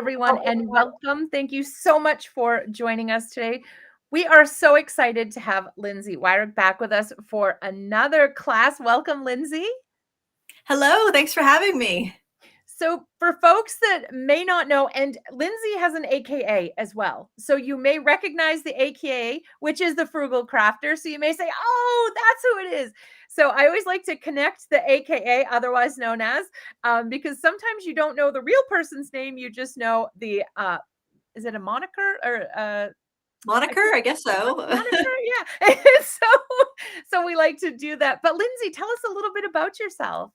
everyone, and welcome. Thank you so much for joining us today. We are so excited to have Lindsay Weirich back with us for another class. Welcome, Lindsay. Hello, thanks for having me. So, for folks that may not know, and Lindsay has an AKA as well. So, you may recognize the AKA, which is the frugal crafter. So, you may say, oh, that's who it is. So, I always like to connect the AKA, otherwise known as, because sometimes you don't know the real person's name. You just know the, is it a moniker or Moniker, I guess so. moniker? Yeah. so we like to do that. But Lindsay, tell us a little bit about yourself.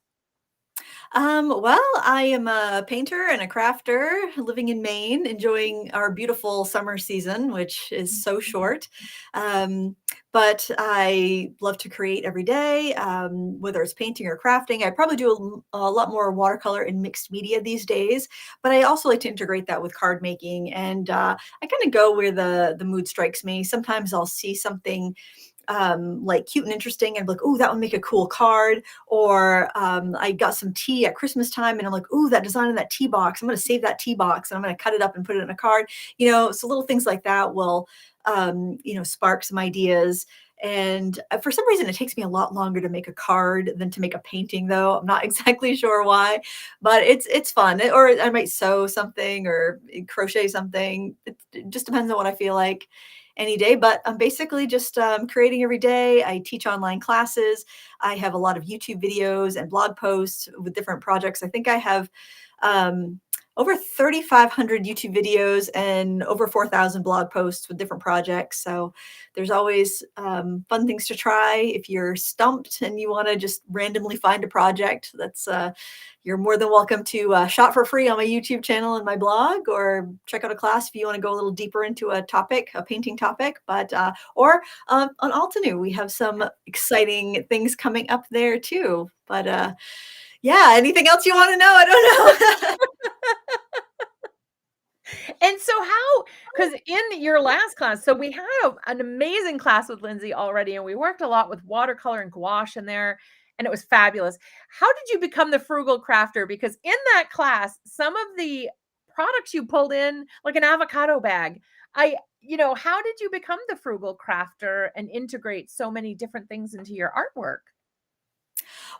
Well, I am a painter and a crafter living in Maine, enjoying our beautiful summer season, which is so short. But I love to create every day, whether it's painting or crafting. I probably do a lot more watercolor and mixed media these days, but I also like to integrate that with card making. And I kind of go where the mood strikes me. Sometimes I'll see something like cute and interesting and like, oh, that would make a cool card. Or I got some tea at Christmas time and I'm like, oh, that design in that tea box, I'm going to save that tea box and I'm going to cut it up and put it in a card. So little things like that will spark some ideas. And for some reason, it takes me a lot longer to make a card than to make a painting, though. I'm not exactly sure why, but it's fun. Or I might sew something or crochet something. It just depends on what I feel like any day. But I'm basically just creating every day. I teach online classes. I have a lot of YouTube videos and blog posts with different projects. I think I have over 3,500 YouTube videos and over 4,000 blog posts with different projects. So there's always fun things to try. If you're stumped and you want to just randomly find a project, that's you're more than welcome to shop for free on my YouTube channel and my blog, or check out a class if you want to go a little deeper into a topic, a painting topic. But or on Altenew, we have some exciting things coming up there too. But yeah, anything else you want to know? I don't know. And so because in your last class, so we had an amazing class with Lindsay already, and we worked a lot with watercolor and gouache in there, and it was fabulous. How did you become the frugal crafter? Because in that class, some of the products you pulled in, like an avocado bag, how did you become the frugal crafter and integrate so many different things into your artwork?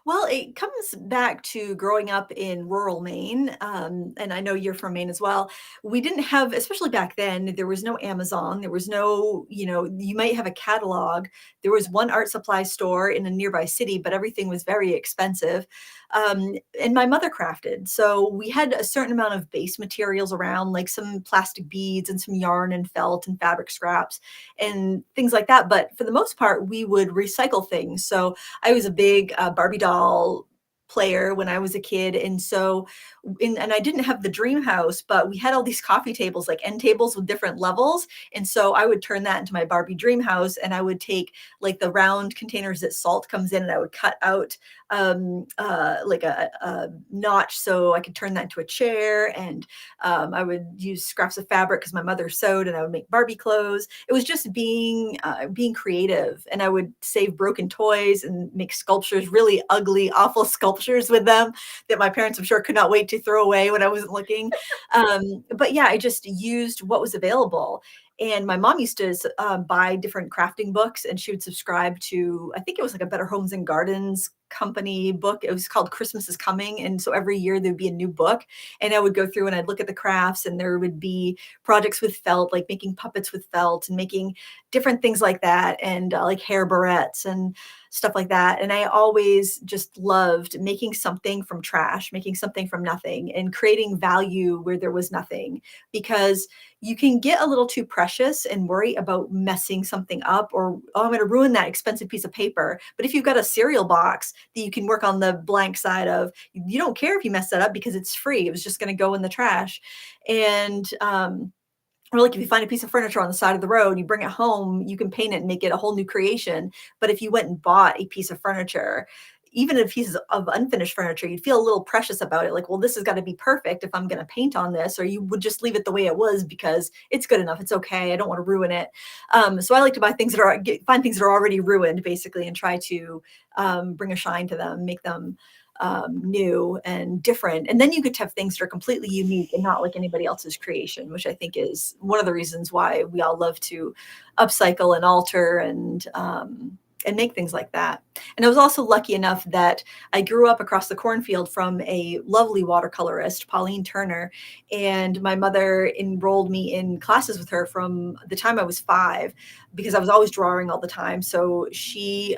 Well, it comes back to growing up in rural Maine, and I know you're from Maine as well. We didn't have, especially back then, there was no Amazon. There was no, you might have a catalog. There was one art supply store in a nearby city, but everything was very expensive. And my mother crafted. So we had a certain amount of base materials around, like some plastic beads and some yarn and felt and fabric scraps and things like that. But for the most part, we would recycle things. So I was a big Barbie doll player when I was a kid. And so, and I didn't have the dream house, but we had all these coffee tables, like end tables with different levels. And so I would turn that into my Barbie dream house, and I would take like the round containers that salt comes in, and I would cut out like a notch so I could turn that into a chair. And I would use scraps of fabric because my mother sewed, and I would make Barbie clothes. It was just being creative, and I would save broken toys and make sculptures, really ugly, awful sculptures with them that my parents, I'm sure, could not wait to throw away when I wasn't looking. But yeah, I just used what was available. And my mom used to buy different crafting books, and she would subscribe to, I think it was like a Better Homes and Gardens company book. It was called Christmas is Coming. And so every year there'd be a new book, and I would go through and I'd look at the crafts, and there would be projects with felt, like making puppets with felt and making different things like that. And like hair barrettes and stuff like that. And I always just loved making something from trash, making something from nothing, and creating value where there was nothing, because you can get a little too precious and worry about messing something up, or, oh, I'm going to ruin that expensive piece of paper. But if you've got a cereal box that you can work on the blank side of, you don't care if you mess that up because it's free. It was just going to go in the trash. And, or like if you find a piece of furniture on the side of the road, you bring it home, you can paint it and make it a whole new creation. But if you went and bought a piece of furniture, even a piece of unfinished furniture, you'd feel a little precious about it. Like, well, this has got to be perfect if I'm going to paint on this. Or you would just leave it the way it was because it's good enough. It's okay. I don't want to ruin it. So I like to buy things that find things that are already ruined, basically, and try to bring a shine to them, make them new and different. And then you get to have things that are completely unique and not like anybody else's creation, which I think is one of the reasons why we all love to upcycle and alter and make things like that. And I was also lucky enough that I grew up across the cornfield from a lovely watercolorist, Pauline Turner, and my mother enrolled me in classes with her from the time I was 5 because I was always drawing all the time. So she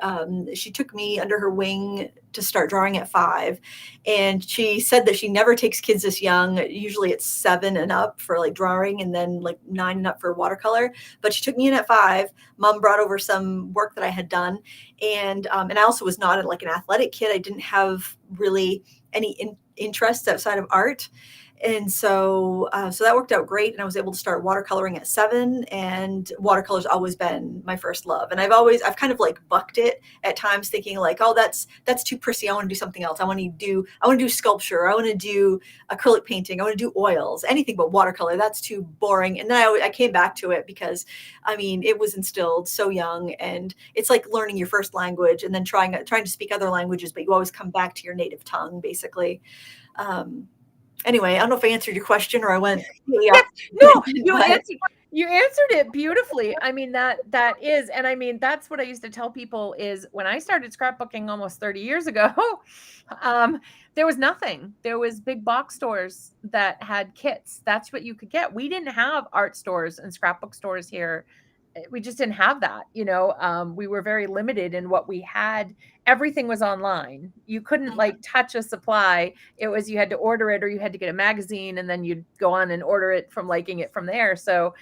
took me under her wing to start drawing at 5, and she said that she never takes kids this young. Usually it's 7 and up for like drawing, and then like 9 and up for watercolor. But she took me in at 5. Mom brought over some work that I had done, and I also was not like an athletic kid. I didn't have really any interests outside of art. And so that worked out great. And I was able to start watercoloring at 7, and watercolor's always been my first love. And I've kind of like bucked it at times, thinking like, oh, that's too prissy. I want to do something else. I want to do sculpture. I want to do acrylic painting. I want to do oils, anything but watercolor. That's too boring. And then I came back to it because I mean, it was instilled so young, and it's like learning your first language and then trying to speak other languages, but you always come back to your native tongue, basically. Anyway, I don't know if I answered your question or I went really off. No, you answered it beautifully. I mean, that is, and I mean, that's what I used to tell people is when I started scrapbooking almost 30 years ago, there was nothing. There was big box stores that had kits. That's what you could get. We didn't have art stores and scrapbook stores here. We just didn't have that, we were very limited in what we had. Everything was online. You couldn't like touch a supply. It was, you had to order it, or you had to get a magazine, and then you'd go on and order it from liking it from there. So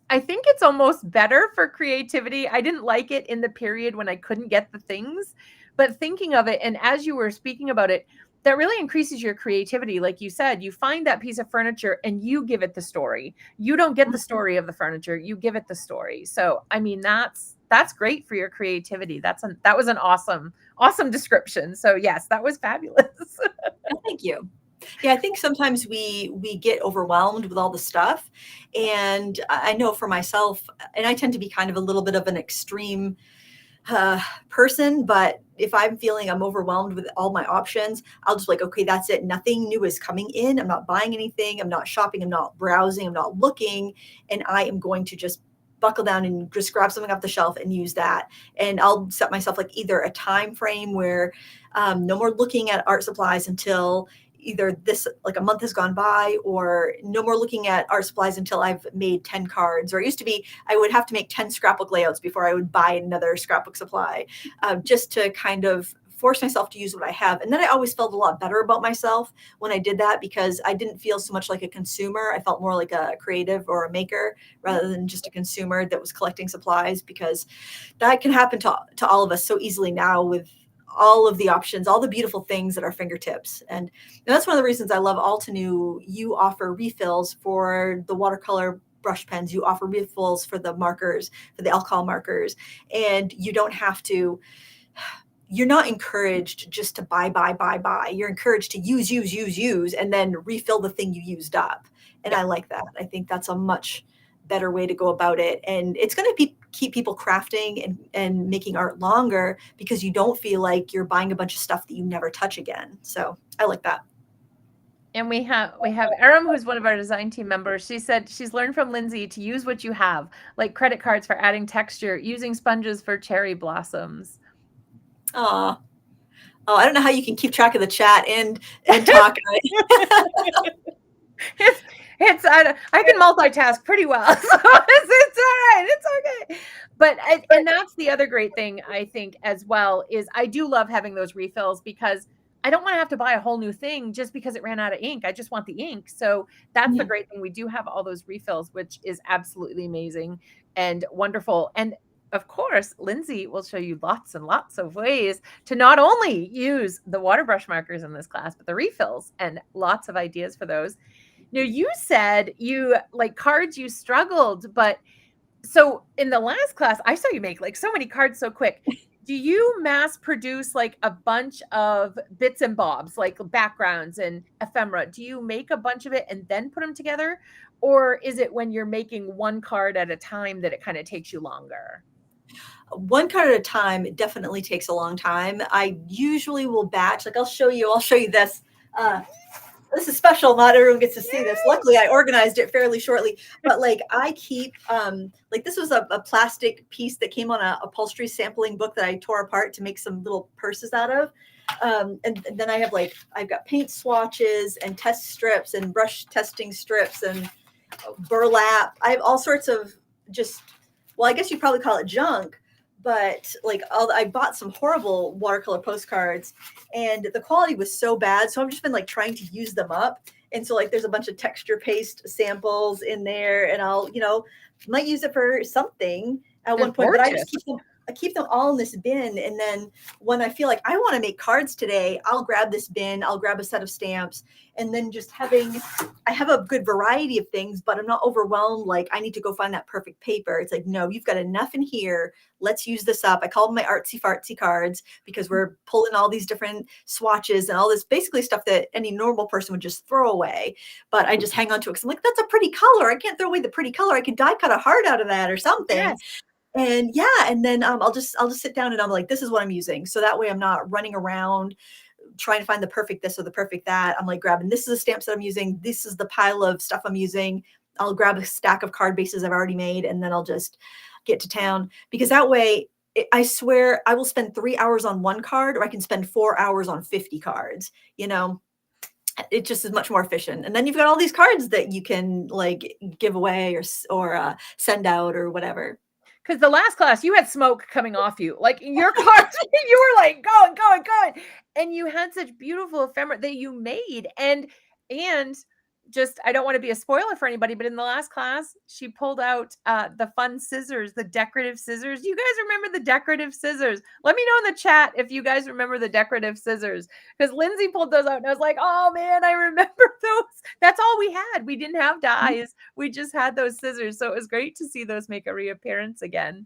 I think it's almost better for creativity. I didn't like it in the period when I couldn't get the things, but thinking of it, and as you were speaking about it, that really increases your creativity. Like you said, you find that piece of furniture and you give it the story. You don't get the story of the furniture, you give it the story. So, I mean, that's great for your creativity. That was an awesome description. So yes, that was fabulous. Oh, thank you. Yeah, I think sometimes we get overwhelmed with all the stuff. And I know for myself, and I tend to be kind of a little bit of an extreme person, but if I'm feeling I'm overwhelmed with all my options, I'll just like, okay, that's it. Nothing new is coming in. I'm not buying anything. I'm not shopping. I'm not browsing. I'm not looking. And I am going to just buckle down and just grab something off the shelf and use that. And I'll set myself like either a time frame where no more looking at art supplies until either this like a month has gone by, or no more looking at art supplies until I've made 10 cards. Or it used to be I would have to make 10 scrapbook layouts before I would buy another scrapbook supply, just to kind of force myself to use what I have. And then I always felt a lot better about myself when I did that, because I didn't feel so much like a consumer. I felt more like a creative or a maker rather than just a consumer that was collecting supplies, because that can happen to all of us so easily now with all of the options, all the beautiful things at our fingertips. And that's one of the reasons I love Altenew. You offer refills for the watercolor brush pens. You offer refills for the markers, for the alcohol markers. And you don't have to, you're not encouraged just to buy. You're encouraged to use, and then refill the thing you used up. And I like that. I think that's a much better way to go about it. And it's going to keep people crafting and making art longer, because you don't feel like you're buying a bunch of stuff that you never touch again. So I like that. And we have Aram, who's one of our design team members. She said she's learned from Lindsay to use what you have, like credit cards for adding texture, using sponges for cherry blossoms. Oh, I don't know how you can keep track of the chat and talk. It's I can multitask pretty well, so it's all right. It's okay. But and that's the other great thing I think as well, is I do love having those refills, because I don't want to have to buy a whole new thing just because it ran out of ink. I just want the ink. So that's the great thing. We do have all those refills, which is absolutely amazing and wonderful. And of course, Lindsay will show you lots and lots of ways to not only use the water brush markers in this class, but the refills, and lots of ideas for those. Now, you said you like cards, you struggled, but so in the last class, I saw you make like so many cards so quick. Do you mass produce like a bunch of bits and bobs, like backgrounds and ephemera? Do you make a bunch of it and then put them together? Or is it when you're making one card at a time that it kind of takes you longer? One card at a time, it definitely takes a long time. I usually will batch, like I'll show you this. Uh, this is special. Not everyone gets to see this. Yay! Luckily, I organized it fairly shortly. But like I keep, like this was a plastic piece that came on a upholstery sampling book that I tore apart to make some little purses out of. And then I have like I've got paint swatches and test strips and brush testing strips and burlap. I have all sorts of just, well, I guess you'd probably call it junk, but like I bought some horrible watercolor postcards and the quality was so bad. So I've just been like trying to use them up. And so like there's a bunch of texture paste samples in there and I'll, might use it for something at They're one point, but gorgeous. I keep them all in this bin. And then when I feel like I want to make cards today, I'll grab this bin, I'll grab a set of stamps, and then just I have a good variety of things, but I'm not overwhelmed. Like I need to go find that perfect paper. It's like, no, you've got enough in here. Let's use this up. I call them my artsy fartsy cards because we're pulling all these different swatches and all this basically stuff that any normal person would just throw away. But I just hang on to it because I'm like, that's a pretty color. I can't throw away the pretty color. I can die cut a heart out of that or something. Yes. And yeah, and then I'll just sit down and I'm like, this is what I'm using. So that way I'm not running around trying to find the perfect this or the perfect that. I'm like grabbing, this is the stamps that I'm using. This is the pile of stuff I'm using. I'll grab a stack of card bases I've already made, and then I'll just get to town because that way I swear I will spend 3 hours on one card or I can spend 4 hours on 50 cards, it just is much more efficient. And then you've got all these cards that you can like give away or send out or whatever. Because the last class, you had smoke coming off you. Like your cards, you were like going, going, going. And you had such beautiful ephemera that you made. And just, I don't want to be a spoiler for anybody, but in the last class, she pulled out the fun scissors, the decorative scissors. You guys remember the decorative scissors? Let me know in the chat if you guys remember the decorative scissors. Because Lindsay pulled those out and I was like, oh man, I remember those. That's all we had. We didn't have dies. We just had those scissors. So it was great to see those make a reappearance again.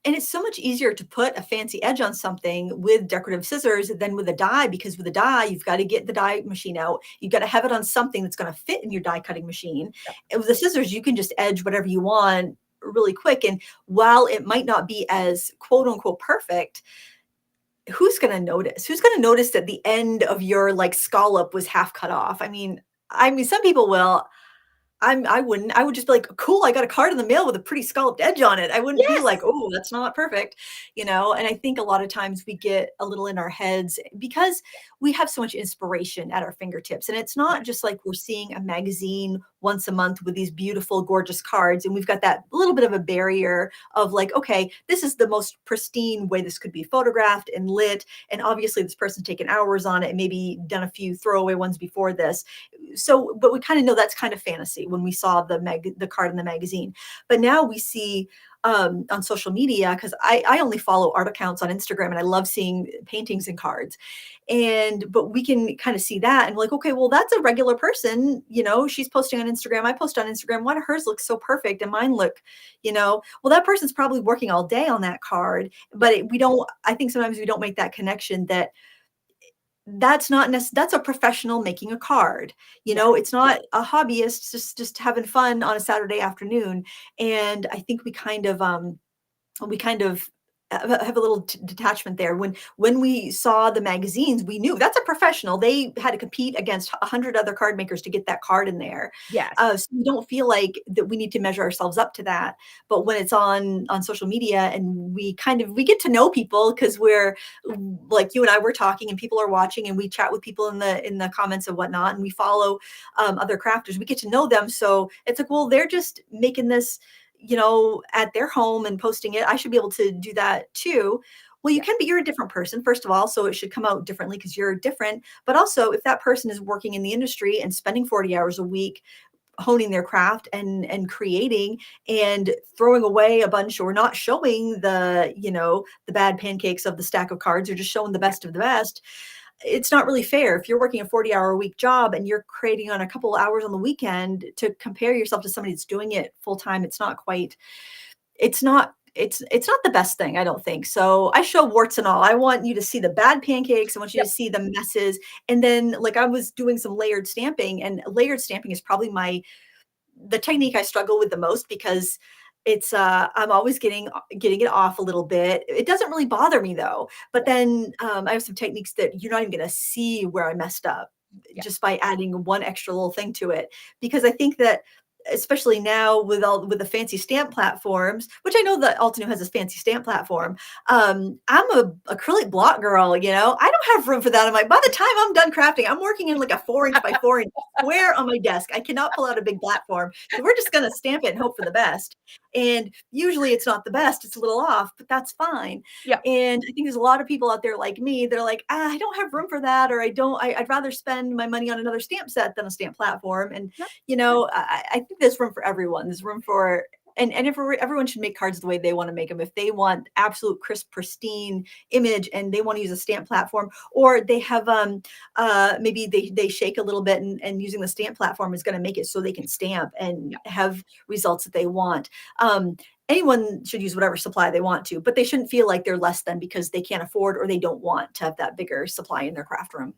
And it's so much easier to put a fancy edge on something with decorative scissors than with a die, because with a die, you've got to get the die machine out. You've got to have it on something that's going to fit in your die cutting machine. Yep. And with the scissors, you can just edge whatever you want really quick. And while it might not be as quote unquote perfect, who's going to notice? Who's going to notice that the end of your like scallop was half cut off? I mean, some people will. I wouldn't. I would just be like, cool, I got a card in the mail with a pretty scalloped edge on it. I wouldn't be like, oh, that's not perfect, And I think a lot of times we get a little in our heads because we have so much inspiration at our fingertips. And it's not just like we're seeing a magazine once a month with these beautiful, gorgeous cards. And we've got that little bit of a barrier of like, okay, this is the most pristine way this could be photographed and lit. And obviously this person's taken hours on it and maybe done a few throwaway ones before this. So, but we kind of know that's kind of fantasy when we saw the card in the magazine. But now we see on social media, because I only follow art accounts on Instagram and I love seeing paintings and cards. But we can kind of see that and like, okay, well, that's a regular person, she's posting on Instagram. I post on Instagram. Why do hers look so perfect and mine look, well, that person's probably working all day on that card. But I think sometimes we don't make that connection that that's a professional making a card. It's not a hobbyist just having fun on a Saturday afternoon. And I think we kind of have a little detachment there. When we saw the magazines, we knew that's a professional. They had to compete against 100 other card makers to get that card in there. Yes. So we don't feel like that we need to measure ourselves up to that. But when it's on social media and we get to know people because we're like you and I were talking and people are watching and we chat with people in the comments and whatnot, and we follow other crafters, we get to know them. So it's like, well, they're just making this at their home and posting it. I should be able to do that too. Well, you're a different person, first of all, so it should come out differently because you're different. But also, if that person is working in the industry and spending 40 hours a week honing their craft and creating and throwing away a bunch or not showing the bad pancakes of the stack of cards, or just showing the best of the best, it's not really fair. If you're working a 40-hour a week job and you're creating on a couple of hours on the weekend, to compare yourself to somebody that's doing it full time, it's not the best thing, I don't think. So I show warts and all. I want you to see the bad pancakes. I want you to see the messes. And then like I was doing some layered stamping, and layered stamping is probably the technique I struggle with the most, because It's, I'm always getting it off a little bit. It doesn't really bother me though, but Yeah, then, I have some techniques that you're not even gonna see where I messed up yeah, just by adding one extra little thing to it. Because I think that especially now with the fancy stamp platforms, which I know that Altenew has this fancy stamp yeah. platform, I'm a acrylic block girl, you know? I don't have room for that. I'm like, by the time I'm done crafting, I'm working in like a 4 inch by 4 inch square on my desk. I cannot pull out a big platform. So we're just gonna stamp it and hope for the best. And usually it's not the best, it's a little off, but that's fine. Yep, And I think there's a lot of people out there like me, they're like, I don't have room for that, or I'd rather spend my money on another stamp set than a stamp platform. And, yep, you know, I think there's room for everyone. There's room for, and if everyone should make cards the way they want to make them. If they want absolute crisp, pristine image and they want to use a stamp platform, or they have maybe they shake a little bit and using the stamp platform is going to make it so they can stamp and yep. have results that they want. um, Anyone should use whatever supply they want to, but they shouldn't feel like they're less than because they can't afford or they don't want to have that bigger supply in their craft room.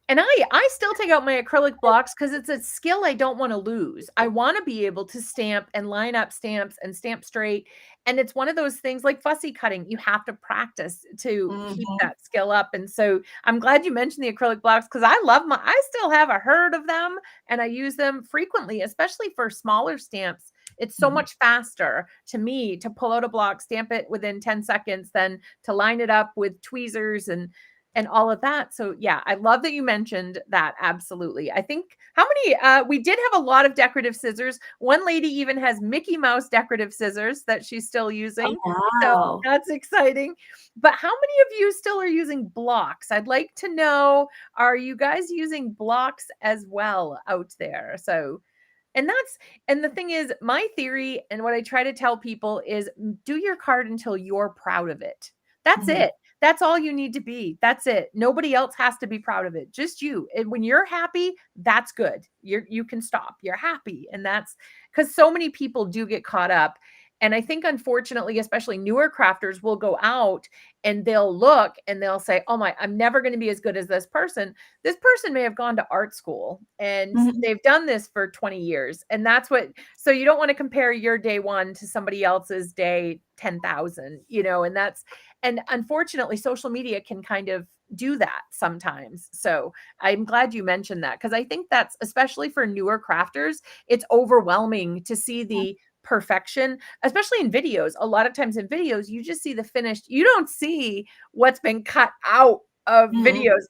And I still take out my acrylic blocks because it's a skill I don't want to lose. I want to be able to stamp and line up stamps and stamp straight. And it's one of those things like fussy cutting. You have to practice to keep Mhm, that skill up. And so I'm glad you mentioned the acrylic blocks because I still have a herd of them and I use them frequently, especially for smaller stamps. It's so mhm. much faster to me to pull out a block, stamp it within 10 seconds than to line it up with tweezers and all of that. So yeah, I love that you mentioned that. Absolutely. I think how many we did have a lot of decorative scissors. One lady even has Mickey Mouse decorative scissors that she's still Oh, using. So wow. that's exciting. But how many of you still are using blocks? I'd like to know, are you guys using blocks as well out there? So and the thing is, my theory and what I try to tell people is do your card until you're proud of it. That's Mhm, it. That's all you need to be. That's it. Nobody else has to be proud of it. Just you. And when you're happy, that's good. You can stop. You're happy. And that's because so many people do get caught up. And I think unfortunately, especially newer crafters will go out and they'll look and they'll say, "Oh my, I'm never going to be as good as this person may have gone to art school and mhm, they've done this for 20 years." And that's what, so you don't want to compare your day one to somebody else's day 10,000, and unfortunately, social media can kind of do that sometimes. So I'm glad you mentioned that because I think that's especially for newer crafters, it's overwhelming to see the perfection, especially in videos. A lot of times in videos, you just see the finished, you don't see what's been cut out of mhm, videos.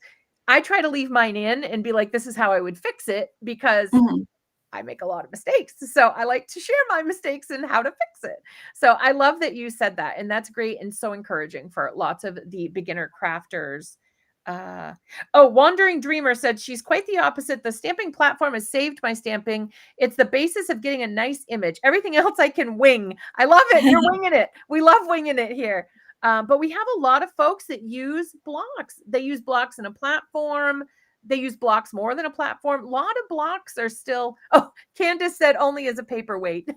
I try to leave mine in and be like, this is how I would fix it because mhm. I make a lot of mistakes. So I like to share my mistakes and how to fix it. So I love that you said that. And that's great and so encouraging for lots of the beginner crafters. Uh, oh, Wandering Dreamer said she's quite the opposite. The stamping platform has saved my stamping. It's the basis of getting a nice image. Everything else I can wing. I love it. You're winging it. We love winging it here. But we have a lot of folks that use blocks. They use blocks in a platform. They use blocks more than a platform. A lot of blocks are still, oh, Candace said only as a paperweight.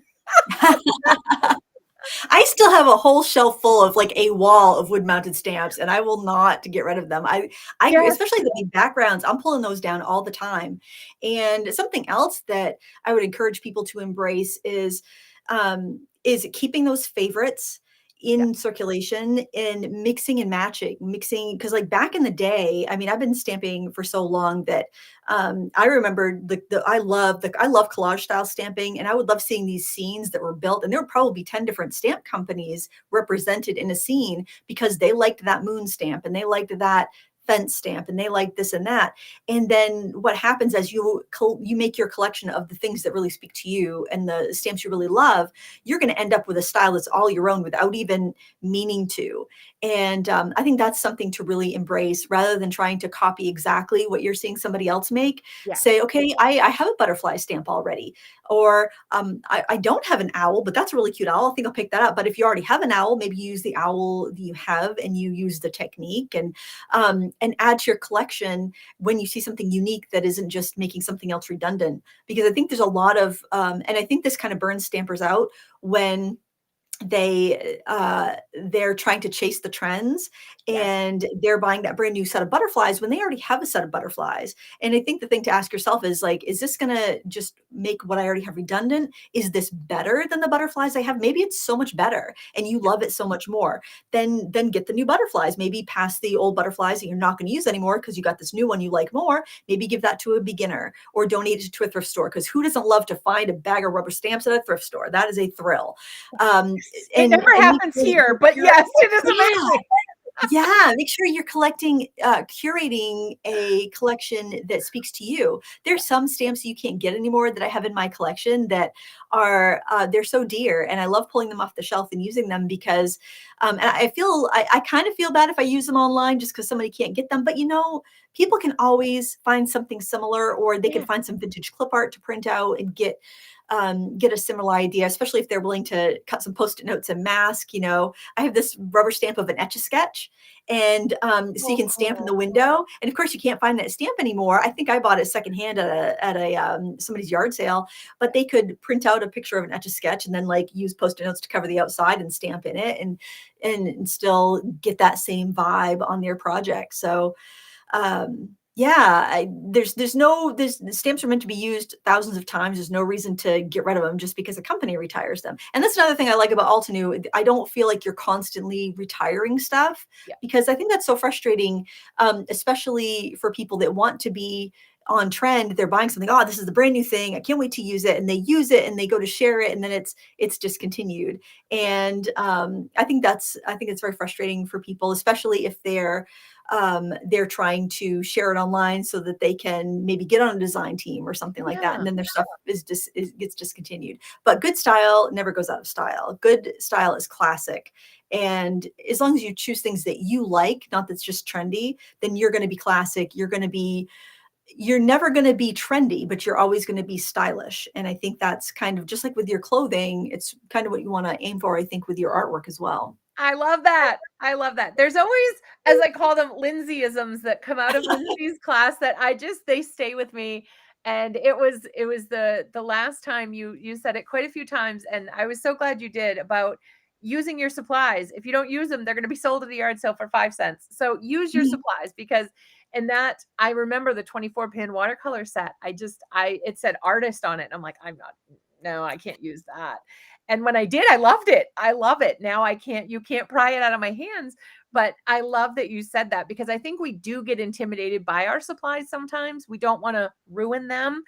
I still have a whole shelf full of like a wall of wood mounted stamps and I will not get rid of them. I agree, Yes. especially the big backgrounds. I'm pulling those down all the time. And something else that I would encourage people to embrace is keeping those favorites Yeah. in circulation and mixing and matching, mixing because like back in the day, I mean, I've been stamping for so long that I remember I love collage style stamping, and I would love seeing these scenes that were built, and there would probably be 10 different stamp companies represented in a scene because they liked that moon stamp and they liked that fence stamp and they liked this and that. And then what happens as you make your collection of the things that really speak to you and the stamps you really love, you're going to end up with a style that's all your own without even meaning to. And I think that's something to really embrace rather than trying to copy exactly what you're seeing somebody else make. Say, Yes. okay, I have a butterfly stamp already. Or I don't have an owl, but that's a really cute owl. I think I'll pick that up. But if you already have an owl, maybe you use the owl that you have and you use the technique and add to your collection when you see something unique that isn't just making something else redundant. Because I think there's a lot of, and I think this kind of burns stampers out when they're trying to chase the trends, Yes. and they're buying that brand new set of butterflies when they already have a set of butterflies. And I think the thing to ask yourself is like, is this going to just make what I already have redundant? Is this better than the butterflies I have? Maybe it's so much better and you love it so much more. Then get the new butterflies. Maybe pass the old butterflies that you're not going to use anymore because you got this new one you like more. Maybe give that to a beginner or donate it to a thrift store, because who doesn't love to find a bag of rubber stamps at a thrift store? That is a thrill. It never And make happens sure that here, but yes, it is yeah, amazing. yeah, make sure you're curating a collection that speaks to you. There's some stamps you can't get anymore that I have in my collection that are they're so dear, and I love pulling them off the shelf and using them because, and I kind of feel bad if I use them online just because somebody can't get them. But people can always find something similar, or they can Yeah. find some vintage clip art to print out and get a similar idea, especially if they're willing to cut some post-it notes and mask. I have this rubber stamp of an Etch-a-Sketch, and so you Oh, can stamp in the cool. window. And of course, you can't find that stamp anymore. I think I bought it secondhand at a somebody's yard sale, but they could print out a picture of an Etch-a-Sketch and then like use post-it notes to cover the outside and stamp in it, and still get that same vibe on their project. So yeah, there's stamps are meant to be used thousands of times. There's no reason to get rid of them just because a company retires them. And that's another thing I like about Altenew. I don't feel like you're constantly retiring stuff, Yeah. because I think that's so frustrating, especially for people that want to be on trend. They're buying something. Oh, this is the brand new thing. I can't wait to use it. And they use it and they go to share it, and then it's discontinued. And I think it's very frustrating for people, especially if they're trying to share it online so that they can maybe get on a design team or something like that, Yeah. and then their stuff gets discontinued. But good style never goes out of style. Good style is classic, and as long as you choose things that you like, not that's just trendy, then you're going to be classic. You're never going to be trendy, but you're always going to be stylish. And I think that's kind of just like with your clothing. It's kind of what you want to aim for, I think, with your artwork as well. I love that. I love that. There's always, as I call them, Lindsayisms that come out of Lindsay's class that they stay with me. And it was the last time you said it quite a few times, and I was so glad you did, about using your supplies. If you don't use them, they're going to be sold at the yard sale for 5 cents. So use your Mhm. supplies, because and that I remember the 24-pin watercolor set. It said artist on it. I'm like, no, I can't use that. And when I did, I loved it. I love it. Now you can't pry it out of my hands. But I love that you said that, because I think we do get intimidated by our supplies sometimes. We don't want to ruin them.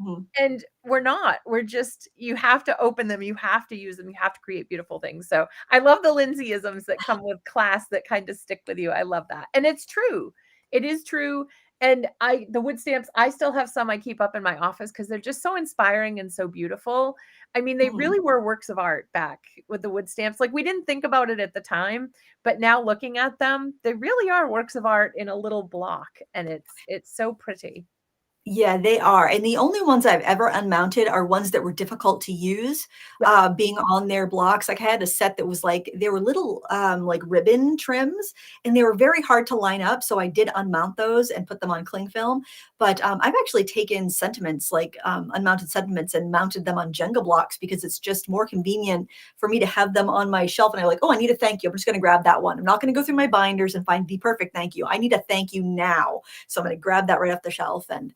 Mhm. And we're not. We're just, you have to open them. You have to use them. You have to create beautiful things. So I love the Lindsayisms that come with class that kind of stick with you. I love that. And it's true. It is true. And the wood stamps, I still have some I keep up in my office because they're just so inspiring and so beautiful. I mean, they Mhm. really were works of art back with the wood stamps. Like, we didn't think about it at the time, but now looking at them, they really are works of art in a little block. And it's so pretty. Yeah, they are, and the only ones I've ever unmounted are ones that were difficult to use, Yeah. being on their blocks. Like, I had a set that was like they were little, like, ribbon trims, and they were very hard to line up, so I did unmount those and put them on cling film. But, I've actually taken sentiments, like, unmounted sentiments, and mounted them on Jenga blocks because it's just more convenient for me to have them on my shelf, and I'm like, "Oh, I need a thank you. I'm just gonna grab that one. I'm not gonna go through my binders and find the perfect thank you. I need a thank you now." So I'm gonna grab that right off the shelf and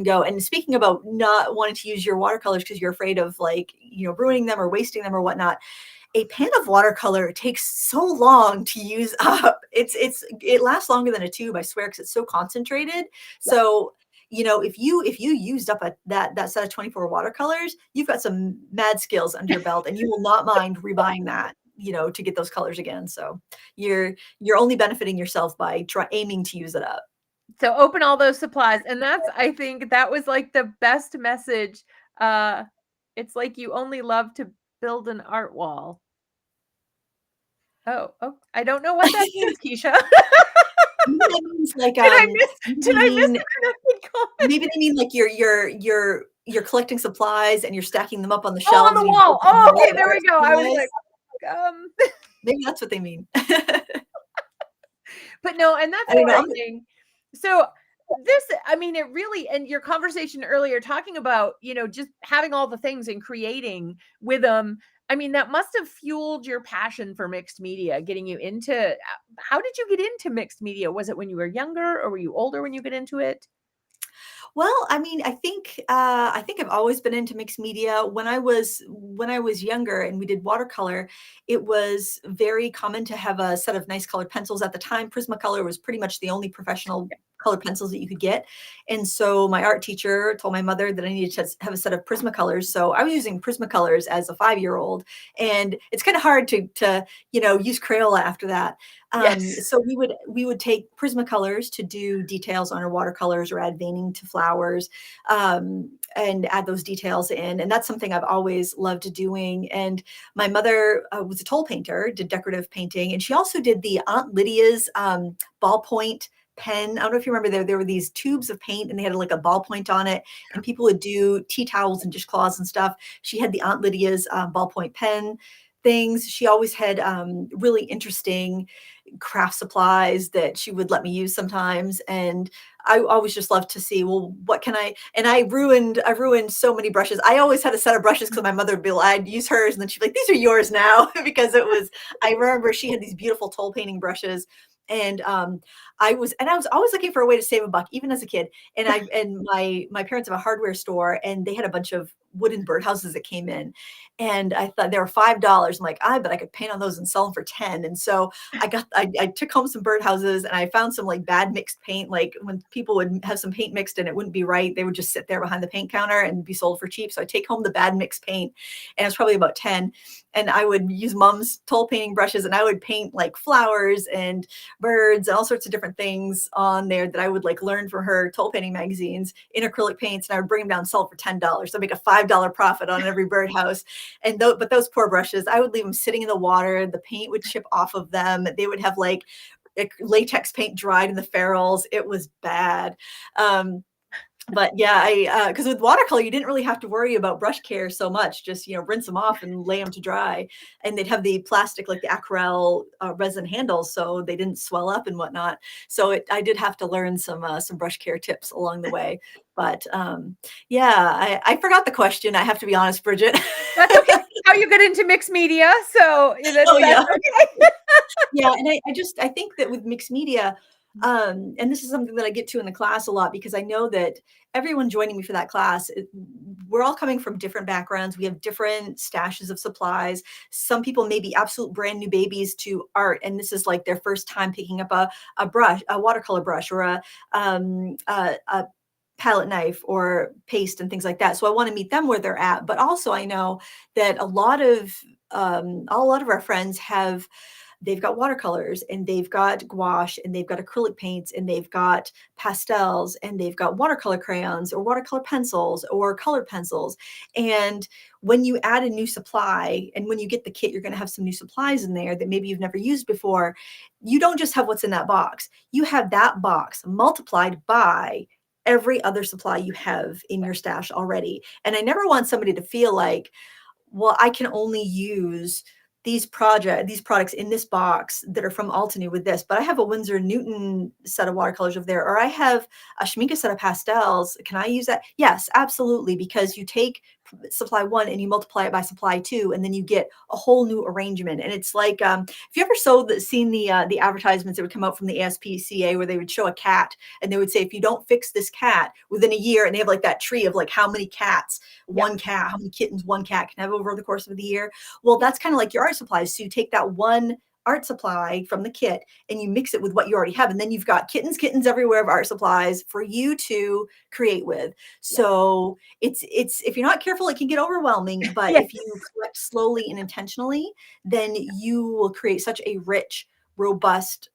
go. And speaking about not wanting to use your watercolors because you're afraid of, like, ruining them or wasting them or whatnot, a pan of watercolor takes so long to use up. It lasts longer than a tube, I swear, because it's so concentrated. Yeah. So if you used up that set of 24 watercolors, you've got some mad skills under your belt, and you will not mind rebuying that, to get those colors again. So you're only benefiting yourself by aiming to use it up. So open all those supplies. And I think that was like the best message. Uh, it's like you only love to build an art wall. Oh, I don't know what that means, Keisha. Maybe that means like, Did I miss maybe did they I miss mean the connected comment? maybe they mean like you're collecting supplies and you're stacking them up on the Oh, on shelves the and you wall. open Oh, them all okay, at there we once go. I was otherwise. like, um, Maybe that's what they mean. but no, and that's I don't what know. I think. So I mean, it really, and your conversation earlier talking about, just having all the things and creating with them. I mean, that must have fueled your passion for mixed media, getting you into how did you get into mixed media? Was it when you were younger or were you older when you get into it? Well, I mean, I think I've always been into mixed media. When I was younger and we did watercolor, it was very common to have a set of nice colored pencils. At the time, Prismacolor was pretty much the only professional colored pencils that you could get. And so my art teacher told my mother that I needed to have a set of Prismacolors. So I was using Prismacolors as a 5-year-old, and it's kind of hard to use Crayola after that. Yes. So we would take Prismacolors to do details on our watercolors or add veining to flowers, and add those details in. And that's something I've always loved doing. And my mother was a toll painter, did decorative painting, and she also did the Aunt Lydia's ballpoint pen. I don't know if you remember there were these tubes of paint and they had like a ballpoint on it, and people would do tea towels and dishcloths and stuff. She had the Aunt Lydia's ballpoint pen things. She always had really interesting craft supplies that she would let me use sometimes. And I always just loved to see, well, what can and I've ruined so many brushes. I always had a set of brushes because my mother would be like, I'd use hers. And then she'd be like, these are yours now. Because I remember she had these beautiful toll painting brushes. And I was always looking for a way to save a buck, even as a kid. And my parents have a hardware store, and they had a bunch of wooden birdhouses that came in, and I thought they were $5. I'm like, I bet I could paint on those and sell them for 10. And so I took home some birdhouses, and I found some like bad mixed paint. Like when people would have some paint mixed and it wouldn't be right, they would just sit there behind the paint counter and be sold for cheap. So I take home the bad mixed paint, and it's probably about 10. And I would use mom's toll painting brushes, and I would paint like flowers and birds and all sorts of different things on there that I would like learn from her toll painting magazines in acrylic paints. And I would bring them down and sell for $10. So I make a $5 profit on every birdhouse. And but those poor brushes, I would leave them sitting in the water. The paint would chip off of them. They would have like latex paint dried in the ferrules. It was bad. But yeah, because with watercolor, you didn't really have to worry about brush care so much. Just, rinse them off and lay them to dry. And they'd have the plastic, like the Acryl resin handles, so they didn't swell up and whatnot. So I did have to learn some brush care tips along the way. But yeah, I forgot the question. I have to be honest, Bridget. That's okay. How you get into mixed media. So Oh that's yeah. okay. Yeah, and I think that with mixed media, and this is something that I get to in the class a lot, because I know that everyone joining me for that class, we're all coming from different backgrounds. We have different stashes of supplies. Some people may be absolute brand new babies to art, and this is like their first time picking up a brush, a watercolor brush, or a palette knife or paste and things like that. So I want to meet them where they're at. But also I know that a lot of our friends they've got watercolors, and they've got gouache, and they've got acrylic paints, and they've got pastels, and they've got watercolor crayons or watercolor pencils or colored pencils. And when you add a new supply, and when you get the kit, you're going to have some new supplies in there that maybe you've never used before. You don't just have what's in that box. You have that box multiplied by every other supply you have in your stash already. And I never want somebody to feel like, well, I can only use these products in this box that are from Altany with this, but I have a Winsor Newton set of watercolors over there, or I have a Schmincke set of pastels. Can I use that? Yes, absolutely. Because you take supply one and you multiply it by supply two, and then you get a whole new arrangement. And it's like, if you ever seen the advertisements that would come out from the ASPCA, where they would show a cat and they would say, if you don't fix this cat within a year, and they have like that tree of like how many cats, one cat, how many kittens one cat can have over the course of the year. Well, that's kind of like your art supplies. So you take that one art supply from the kit and you mix it with what you already have. And then you've got kittens everywhere of art supplies for you to create with. So it's if you're not careful, it can get overwhelming. But Yes. if you collect slowly and intentionally, then you will create such a rich, robust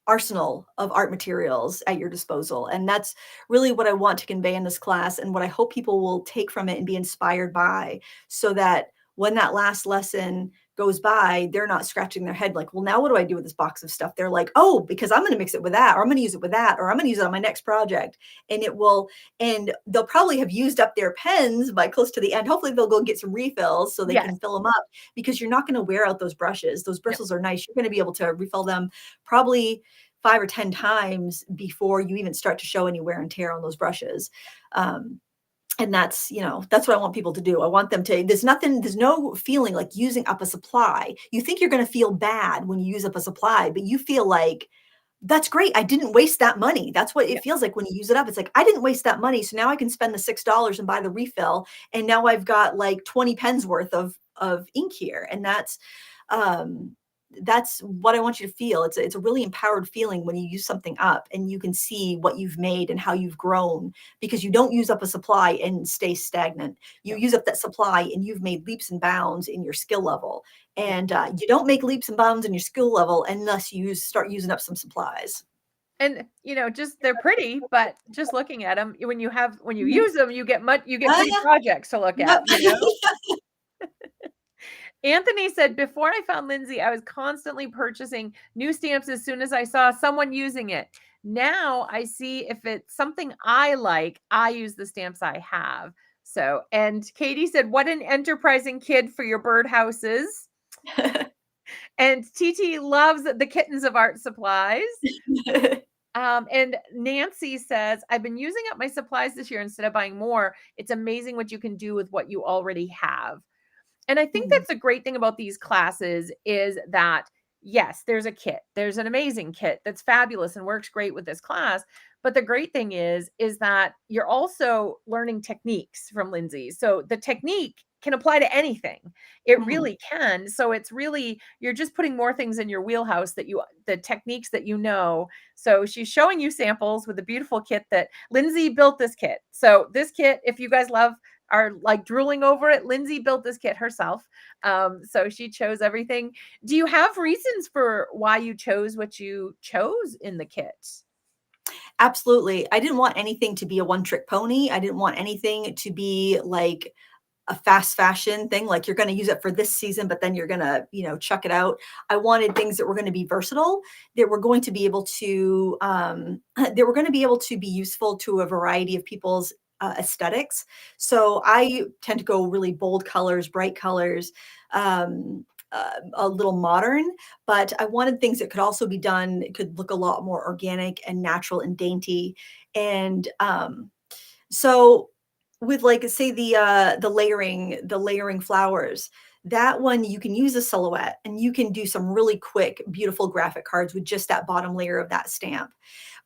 arsenal of art materials at your disposal. And that's really what I want to convey in this class, and what I hope people will take from it and be inspired by, so that when that last lesson goes by, they're not scratching their head like, well, now what do I do with this box of stuff? They're like, oh, because I'm going to mix it with that, or I'm going to use it with that, or I'm going to use it on my next project. And they'll probably have used up their pens by close to the end. Hopefully they'll go get some refills so they Yes. can fill them up, because you're not going to wear out those brushes. Those bristles are nice. You're going to be able to refill them probably 5 or 10 times before you even start to show any wear and tear on those brushes. And that's, that's what I want people to do. I want them to, there's no feeling like using up a supply. You think you're going to feel bad when you use up a supply, but you feel like, that's great. I didn't waste that money. That's what Yeah. it feels like when you use it up. It's like, I didn't waste that money. So now I can spend the $6 and buy the refill. And now I've got like 20 pens worth of ink here. And um, that's what I want you to feel. It's a really empowered feeling when you use something up and you can see what you've made and how you've grown, because you don't use up a supply and stay stagnant. You Yeah. use up that supply and you've made leaps and bounds in your skill level. Yeah. And you don't make leaps and bounds in your skill level unless you start using up some supplies. And, just they're pretty, but just looking at them, when you Mhm. use them, you get Ah, pretty projects to look at, yep. you know? Anthony said, before I found Lindsay, I was constantly purchasing new stamps as soon as I saw someone using it. Now I see if it's something I like, I use the stamps I have. So, and Katie said, what an enterprising kid for your birdhouses. And TT loves the kittens of art supplies. And Nancy says, I've been using up my supplies this year instead of buying more. It's amazing what you can do with what you already have. And I think Mhm. that's a great thing about these classes is that, yes, there's a kit. There's an amazing kit that's fabulous and works great with this class. But the great thing is that you're also learning techniques from Lindsay. So the technique can apply to anything. It Mhm. really can. So it's really, you're just putting more things in your wheelhouse the techniques that you know. So she's showing you samples with a beautiful kit that Lindsay built this kit. So this kit, if you guys are like drooling over it, Lindsay built this kit herself. So she chose everything. Do you have reasons for why you chose what you chose in the kit? Absolutely. I didn't want anything to be a one trick pony. I didn't want anything to be like a fast fashion thing, like you're going to use it for this season, but then you're going to, chuck it out. I wanted things that were going to be versatile, that were going to be able to, that were going to be able to be useful to a variety of people's aesthetics. So I tend to go really bold colors, bright colors, a little modern, but I wanted things that could also be done, it could look a lot more organic and natural and dainty. And so with like say the layering flowers, that one you can use a silhouette and you can do some really quick, beautiful graphic cards with just that bottom layer of that stamp.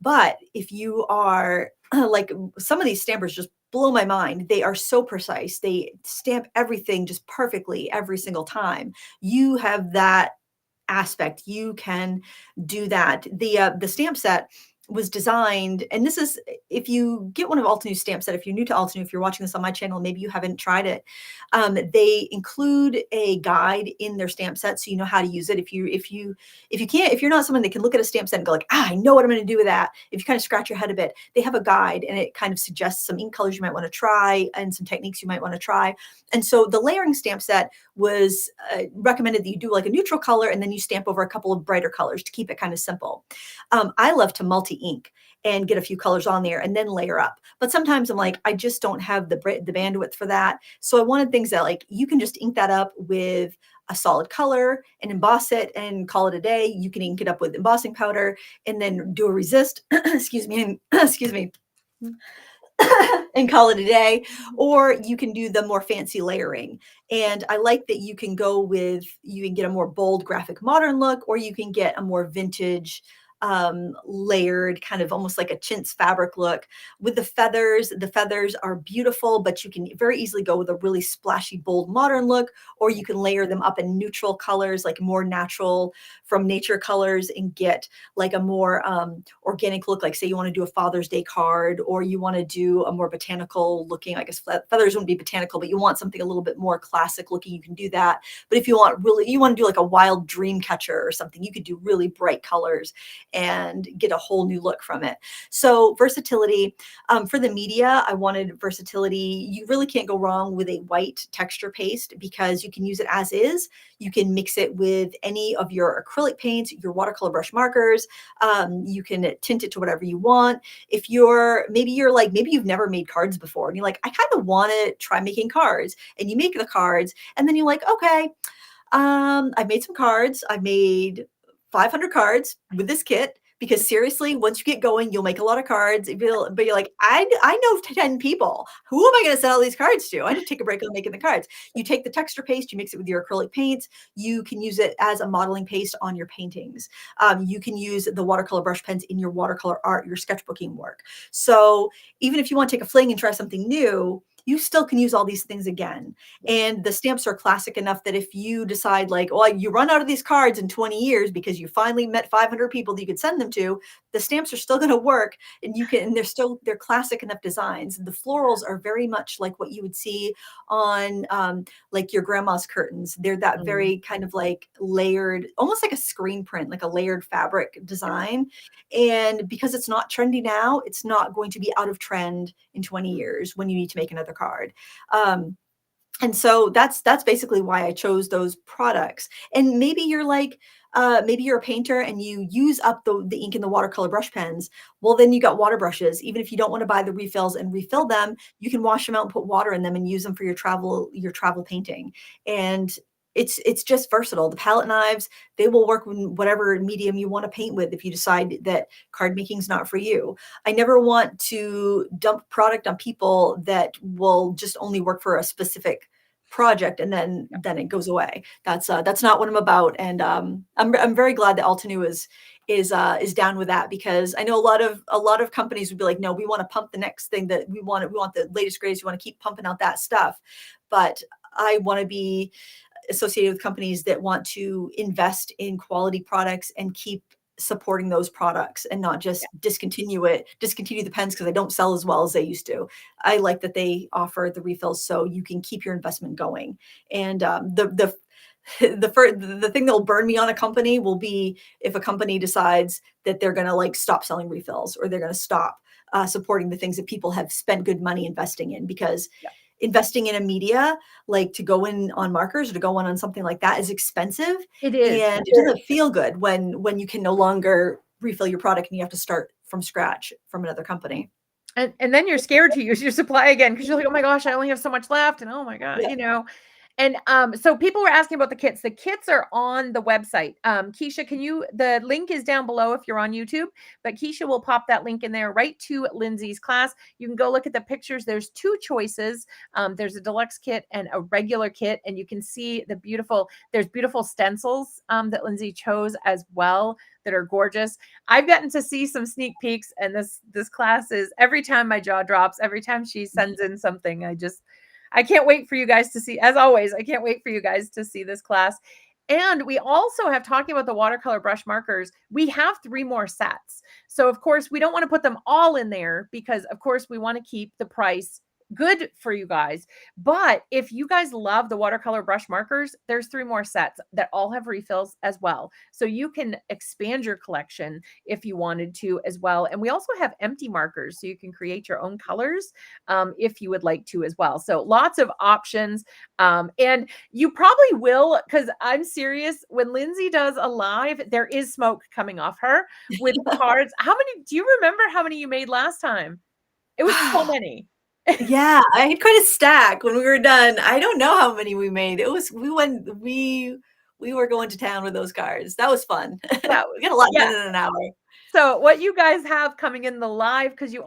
But if you are like some of these stampers just blow my mind. They are so precise. They stamp everything just perfectly every single time. You have that aspect. You can do that. The stamp set was designed, and this is if you get one of Altenews stamp set, if you're new to Altenew, if you're watching this on my channel, maybe you haven't tried it. They include a guide in their stamp set, so you know how to use it. If you're not someone that can look at a stamp set and go like, I know what I'm going to do with that. If you kind of scratch your head a bit, they have a guide and it kind of suggests some ink colors you might want to try and some techniques you might want to try. And so the layering stamp set was recommended that you do like a neutral color and then you stamp over a couple of brighter colors to keep it kind of simple. I love to multi-ink and get a few colors on there and then layer up. But sometimes I'm like, I just don't have the bandwidth for that. So I wanted things that like you can just ink that up with a solid color and emboss it and call it a day. You can ink it up with embossing powder and then do a resist, excuse me, and, excuse me, and call it a day. Or you can do the more fancy layering. And I like that you can you can get a more bold graphic modern look, or you can get a more vintage layered, kind of almost like a chintz fabric look with the feathers. The feathers are beautiful, but you can very easily go with a really splashy, bold modern look, or you can layer them up in neutral colors, like more natural from nature colors, and get like a more organic look. Like say you want to do a Father's Day card, or you want to do a more botanical looking, I guess feathers wouldn't be botanical, but you want something a little bit more classic looking, you can do that. But if you want to do like a wild dream catcher or something, you could do really bright colors and get a whole new look from it. So versatility. For the media, I wanted versatility. You really can't go wrong with a white texture paste because you can use it as is. You can mix it with any of your acrylic paints, your watercolor brush markers. You can tint it to whatever you want. If maybe you've never made cards before and you're like, I kind of want to try making cards, and you make the cards and then you're like, okay, I've made some cards. I've made 500 cards with this kit because seriously, once you get going, you'll make a lot of cards. But you're like, I know 10 people. Who am I going to send all these cards to? I need to take a break on making the cards. You take the texture paste, you mix it with your acrylic paints. You can use it as a modeling paste on your paintings. You can use the watercolor brush pens in your watercolor art, your sketchbooking work. So even if you want to take a fling and try something new, you still can use all these things again. And the stamps are classic enough that if you decide like, oh, you run out of these cards in 20 years because you finally met 500 people that you could send them to, the stamps are still going to work, and they're classic enough designs. The florals are very much like what you would see on like your grandma's curtains. They're that very kind of like layered, almost like a screen print, like a layered fabric design. And because it's not trendy now, it's not going to be out of trend in 20 years when you need to make another card. And so that's basically why I chose those products. And maybe you're like, maybe you're a painter and you use up the ink in the watercolor brush pens. Well, then you got water brushes. Even if you don't want to buy the refills and refill them, you can wash them out and put water in them and use them for your travel painting. And it's just versatile. The palette knives, they will work with whatever medium you want to paint with if you decide that card making is not for you. I never want to dump product on people that will just only work for a specific project and then it goes away. That's not what I'm about. And I'm very glad that Altenew is down with that, because I know a lot of companies would be like, no, we want to pump the next thing that we want the latest greatest, we want to keep pumping out that stuff. But I want to be associated with companies that want to invest in quality products and keep supporting those products and not just discontinue the pens because they don't sell as well as they used to. I like that they offer the refills so you can keep your investment going. And the thing that will burn me on a company will be if a company decides that they're going to like stop selling refills, or they're going to stop supporting the things that people have spent good money investing in, because investing in a media, like to go in on markers or to go on something like that, is expensive. It is. And it doesn't feel good when you can no longer refill your product and you have to start from scratch from another company. And then you're scared to use your supply again because you're like, oh my gosh, I only have so much left. And oh my God, And so people were asking about the kits. The kits are on the website. Keisha, the link is down below if you're on YouTube, but Keisha will pop that link in there right to Lindsay's class. You can go look at the pictures. There's two choices. There's a deluxe kit and a regular kit, and you can see there's beautiful stencils that Lindsay chose as well that are gorgeous. I've gotten to see some sneak peeks, and this class is, every time my jaw drops, every time she sends in something, I can't wait for you guys to see, as always, I can't wait for you guys to see this class. And we also have, talking about the watercolor brush markers, we have 3 more sets. So of course, we don't want to put them all in there because of course we want to keep the price good for you guys. But if you guys love the watercolor brush markers, there's 3 more sets that all have refills as well. So you can expand your collection if you wanted to as well. And we also have empty markers, so you can create your own colors if you would like to as well. So lots of options. And you probably will, because I'm serious, when Lindsay does a live, there is smoke coming off her with cards. Do you remember how many you made last time? It was so many. Yeah, I had quite a stack when we were done. I don't know how many we made. We were going to town with those cards. That was fun. We got a lot done in an hour. So what you guys have coming in the live, because you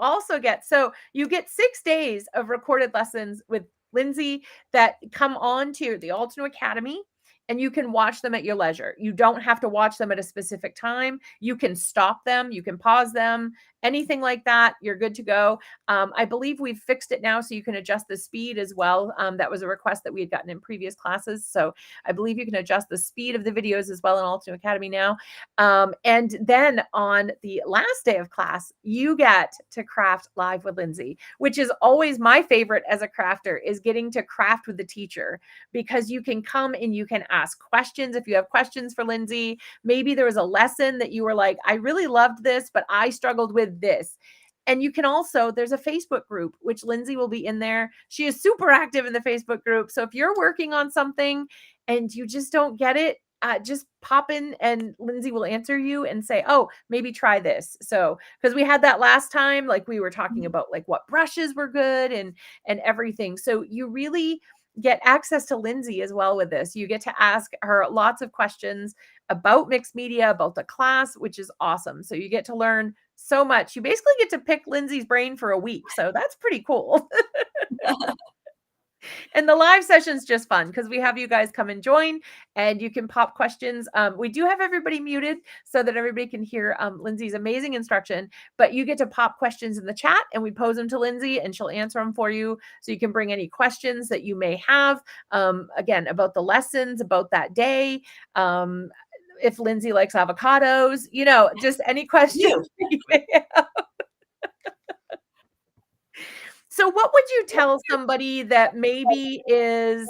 get 6 days of recorded lessons with Lindsay that come on to the Altenew Academy, and you can watch them at your leisure. You don't have to watch them at a specific time. You can stop them. You can pause them, anything like that. You're good to go. I believe we've fixed it now so you can adjust the speed as well. That was a request that we had gotten in previous classes. So I believe you can adjust the speed of the videos as well in Altenew Academy now. And then on the last day of class, you get to craft live with Lindsay, which is always my favorite as a crafter, is getting to craft with the teacher, because you can come and you can ask questions. If you have questions for Lindsay, maybe there was a lesson that you were like, I really loved this, but I struggled with this. And you can also, there's a Facebook group, which Lindsay will be in there. She is super active in the Facebook group. So if you're working on something and you just don't get it, just pop in and Lindsay will answer you and say, oh, maybe try this. So, because we had that last time, like we were talking about like what brushes were good and everything. So you really, get access to Lindsay as well with this. You get to ask her lots of questions about mixed media, about the class, which is awesome. So you get to learn so much. You basically get to pick Lindsay's brain for a week. So that's pretty cool. And the live session's just fun because we have you guys come and join and you can pop questions. We do have everybody muted so that everybody can hear Lindsay's amazing instruction, but you get to pop questions in the chat and we pose them to Lindsay and she'll answer them for you. So you can bring any questions that you may have, again, about the lessons, about that day. If Lindsay likes avocados, just any questions you may have. So what would you tell somebody that maybe is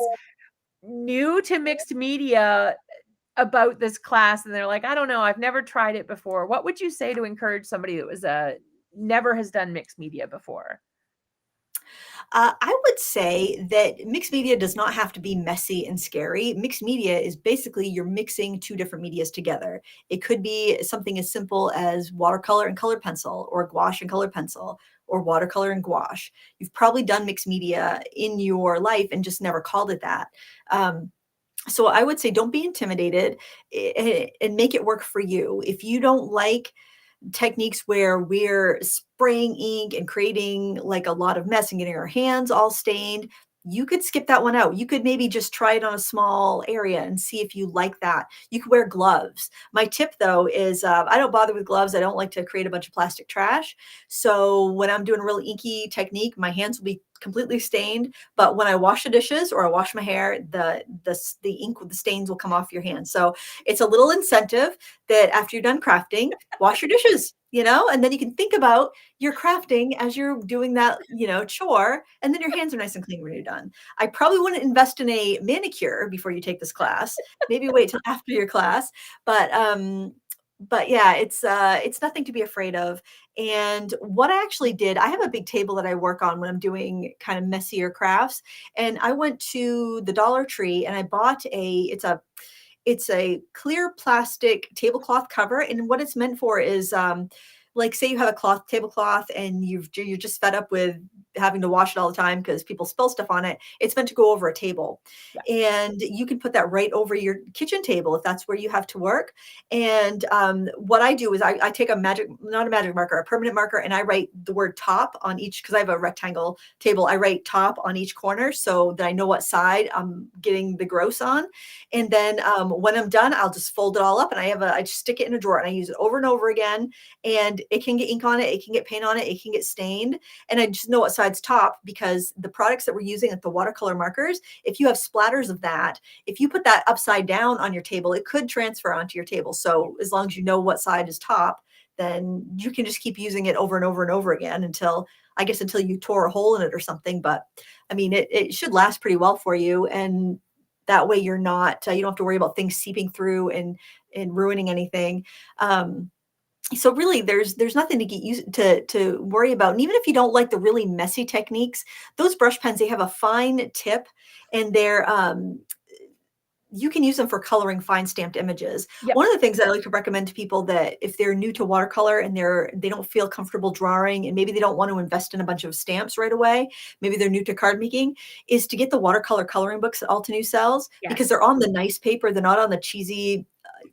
new to mixed media about this class and they're like, I don't know, I've never tried it before? What would you say to encourage somebody that was never has done mixed media before? I would say that mixed media does not have to be messy and scary. Mixed media is basically you're mixing two different medias together. It could be something as simple as watercolor and colored pencil, or gouache and colored pencil, or watercolor and gouache. You've probably done mixed media in your life and just never called it that. So I would say don't be intimidated and make it work for you. If you don't like techniques where we're spraying ink and creating like a lot of mess and getting our hands all stained, you could skip that one out. You could maybe just try it on a small area and see if you like that. You could wear gloves. My tip though is I don't bother with gloves. I don't like to create a bunch of plastic trash. So when I'm doing a really inky technique, my hands will be completely stained. But when I wash the dishes or I wash my hair, the ink with the stains will come off your hands. So it's a little incentive that after you're done crafting, wash your dishes, and then you can think about your crafting as you're doing that, chore, and then your hands are nice and clean when you're done. I probably wouldn't invest in a manicure before you take this class. Maybe wait till after your class. But yeah, it's nothing to be afraid of. And what I actually did, I have a big table that I work on when I'm doing kind of messier crafts. And I went to the Dollar Tree and I bought it's a clear plastic tablecloth cover. And what it's meant for is like say you have a tablecloth and you're just fed up with having to wash it all the time because people spill stuff on it. It's meant to go over a table. Yeah. And you can put that right over your kitchen table if that's where you have to work. And what I do is I take not a magic marker, a permanent marker, and I write the word top on each, because I have a rectangle table. I write top on each corner so that I know what side I'm getting the gross on. And then when I'm done, I'll just fold it all up and I just stick it in a drawer and I use it over and over again. And it can get ink on it, it can get paint on it, it can get stained. And I just know what side's top, because the products that we're using at the watercolor markers, if you have splatters of that, if you put that upside down on your table, it could transfer onto your table. So as long as you know what side is top, then you can just keep using it over and over and over again until you tore a hole in it or something. But I mean, it should last pretty well for you. And that way you're not, you don't have to worry about things seeping through and ruining anything. So really there's nothing to get used to worry about. And even if you don't like the really messy techniques, those brush pens, they have a fine tip and you can use them for coloring fine stamped images. Yep. One of the things I like to recommend to people that if they're new to watercolor and they don't feel comfortable drawing and maybe they don't want to invest in a bunch of stamps right away, maybe they're new to card making, is to get the watercolor coloring books that Altenew sells. Yes. Because they're on the nice paper. They're not on the cheesy.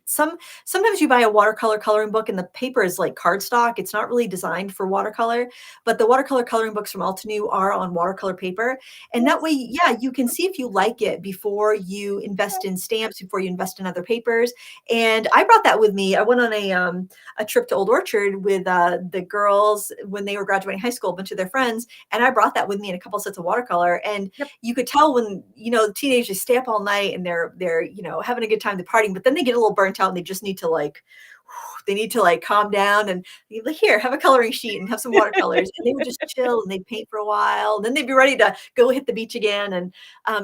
Sometimes you buy a watercolor coloring book and the paper is like cardstock. It's not really designed for watercolor, but the watercolor coloring books from Altenew are on watercolor paper. And that way, yeah, you can see if you like it before you invest in stamps, before you invest in other papers. And I brought that with me. I went on a trip to Old Orchard with the girls when they were graduating high school, a bunch of their friends. And I brought that with me in a couple sets of watercolor. And you could tell when, the teenagers stay up all night and they're having a good time, they're partying, but then they get a little burnt out and they just need to calm down and be like, here, have a coloring sheet and have some watercolors. And they would just chill and they'd paint for a while. Then they'd be ready to go hit the beach again and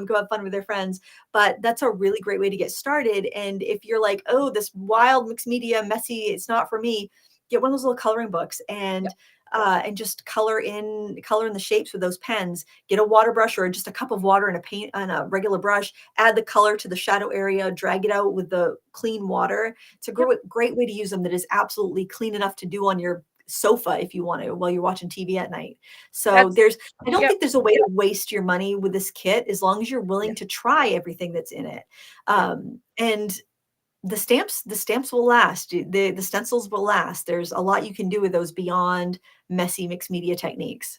go have fun with their friends. But that's a really great way to get started. And if you're like, oh, this wild mixed media, messy, it's not for me, get one of those little coloring books and just color in the shapes with those pens. Get a water brush or just a cup of water and a paint on a regular brush. Add the color to the shadow area. Drag it out with the clean water. It's a great way to use them that is absolutely clean enough to do on your sofa if you want to while you're watching TV at night. So That's I don't yep. think there's a way to waste your money with this kit as long as you're willing to try everything that's in it. And the stamps will last. The stencils will last. There's a lot you can do with those beyond messy mixed media techniques.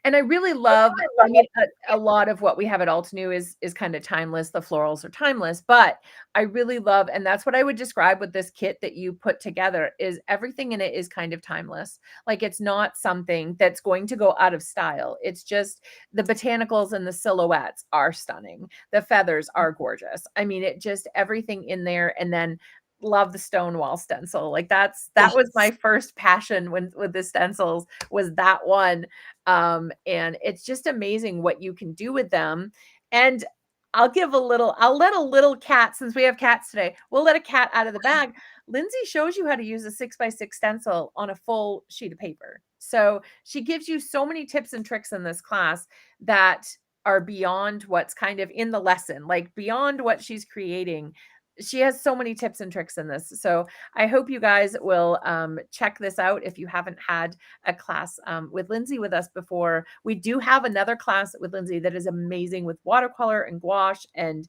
And I really love, I mean, a lot of what we have at Altenew is kind of timeless. The florals are timeless, but I really love, and that's what I would describe with this kit that you put together, is everything in it is kind of timeless. Like, it's not something that's going to go out of style. It's just the botanicals and the silhouettes are stunning. The feathers are gorgeous. I mean, it just, everything in there. And then love the Stonewall stencil. Like, that was my Yes. first passion when with the stencils, was that one. And it's just amazing what you can do with them. And I'll let a little cat, since we have cats today, we'll let a cat out of the bag. Lindsay shows you how to use a 6x6 stencil on a full sheet of paper. So she gives you so many tips and tricks in this class that are beyond what's kind of in the lesson, like beyond what she's creating. She has so many tips and tricks in this. So I hope you guys will check this out if you haven't had a class with Lindsay with us before. We do have another class with Lindsay that is amazing with watercolor and gouache, and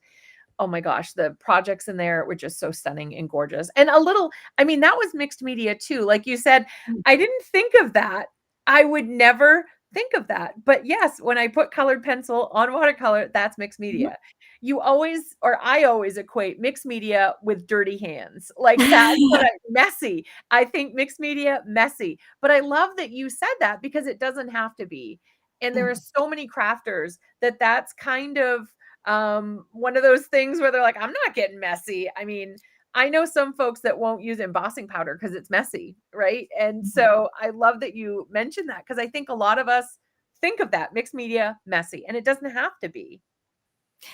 oh my gosh, the projects in there were just so stunning and gorgeous. And I mean, that was mixed media too. Like you said, I didn't think of that. I would never think of that. But yes, when I put colored pencil on watercolor, that's mixed media. You always, or I always equate mixed media with dirty hands. Like, that's what messy. I think mixed media, messy. But I love that you said that, because it doesn't have to be. And there are so many crafters that's kind of one of those things where they're like, I'm not getting messy. I mean, I know some folks that won't use embossing powder because it's messy, right? And so I love that you mentioned that, because I think a lot of us think of that mixed media, messy, and it doesn't have to be.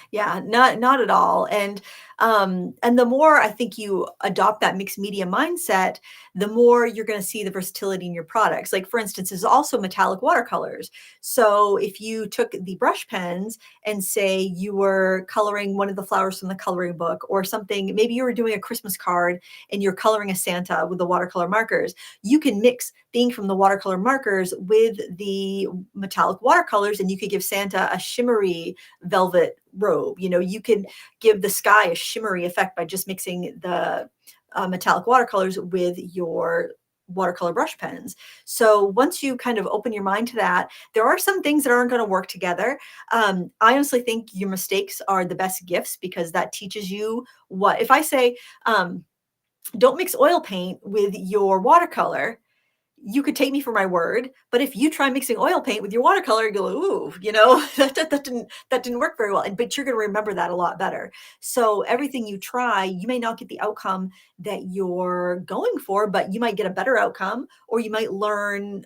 Yeah, not at all. And the more I think you adopt that mixed media mindset, the more you're going to see the versatility in your products. Like, for instance, there's also metallic watercolors. So if you took the brush pens and say you were coloring one of the flowers from the coloring book or something, maybe you were doing a Christmas card and you're coloring a Santa with the watercolor markers, you can mix the ink from the watercolor markers with the metallic watercolors, and you could give Santa a shimmery velvet robe. You can give the sky a shimmery effect by just mixing the metallic watercolors with your watercolor brush pens. So once you kind of open your mind to that, there are some things that aren't going to work together. I honestly think your mistakes are the best gifts, because that teaches you what, if I say, don't mix oil paint with your watercolor, you could take me for my word, but if you try mixing oil paint with your watercolor, you go, ooh, that didn't work very well. But you're going to remember that a lot better. So everything you try, you may not get the outcome that you're going for, but you might get a better outcome, or you might learn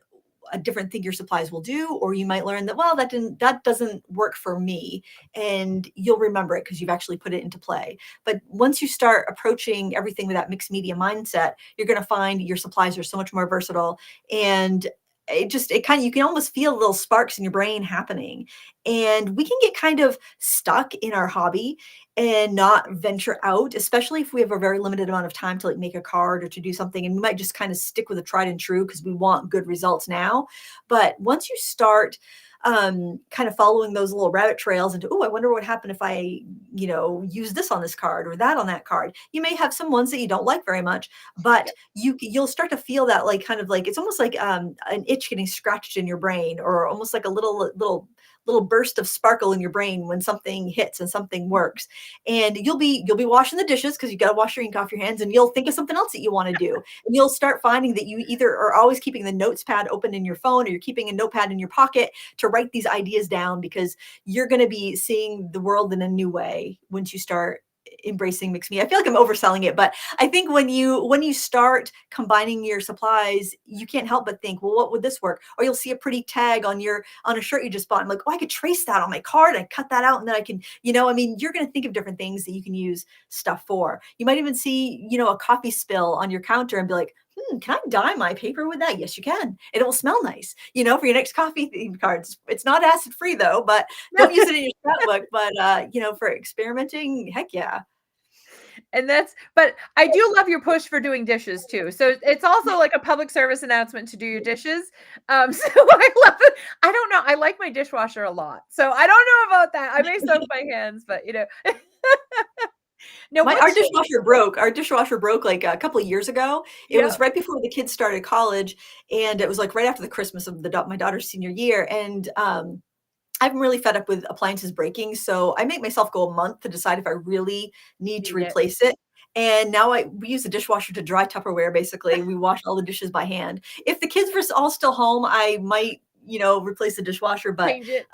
a different thing your supplies will do, or you might learn that, well, that doesn't work for me, and you'll remember it because you've actually put it into play. But once you start approaching everything with that mixed media mindset, you're going to find your supplies are so much more versatile, and you can almost feel little sparks in your brain happening. And we can get kind of stuck in our hobby and not venture out, especially if we have a very limited amount of time to like make a card or to do something. And we might just kind of stick with a tried and true because we want good results now. But once you start kind of following those little rabbit trails into, oh, I wonder what happened if I, use this on this card or that on that card. You may have some ones that you don't like very much, but you'll start to feel that, like, kind of like, it's almost like an itch getting scratched in your brain, or almost like a little burst of sparkle in your brain when something hits and something works. And you'll be washing the dishes because you got to wash your ink off your hands, and you'll think of something else that you want to do. And you'll start finding that you either are always keeping the notes pad open in your phone, or you're keeping a notepad in your pocket to write these ideas down, because you're going to be seeing the world in a new way once you start embracing mixed media. I feel like I'm overselling it, but I think when you start combining your supplies, you can't help but think, well, what would this work? Or you'll see a pretty tag on a shirt you just bought, and like, oh, I could trace that on my card and cut that out, and then I can, you're going to think of different things that you can use stuff for. You might even see, a coffee spill on your counter and be like, can I dye my paper with that? Yes, you can. And it will smell nice, for your next coffee themed cards. It's not acid free though, but don't use it in your scrapbook. But, for experimenting, heck yeah. But I do love your push for doing dishes too. So it's also like a public service announcement to do your dishes. So I love it. I don't know. I like my dishwasher a lot. So I don't know about that. I may soak my hands, but no, My what's our dishwasher broke, like, a couple of years ago. It yeah, was right before the kids started college, and it was, like, right after the Christmas of my daughter's senior year, and, I'm really fed up with appliances breaking, so I make myself go a month to decide if I really need to need it. replace it, and now we use the dishwasher to dry Tupperware, basically. We wash all the dishes by hand. If the kids were all still home, I might, replace the dishwasher, but, Change it.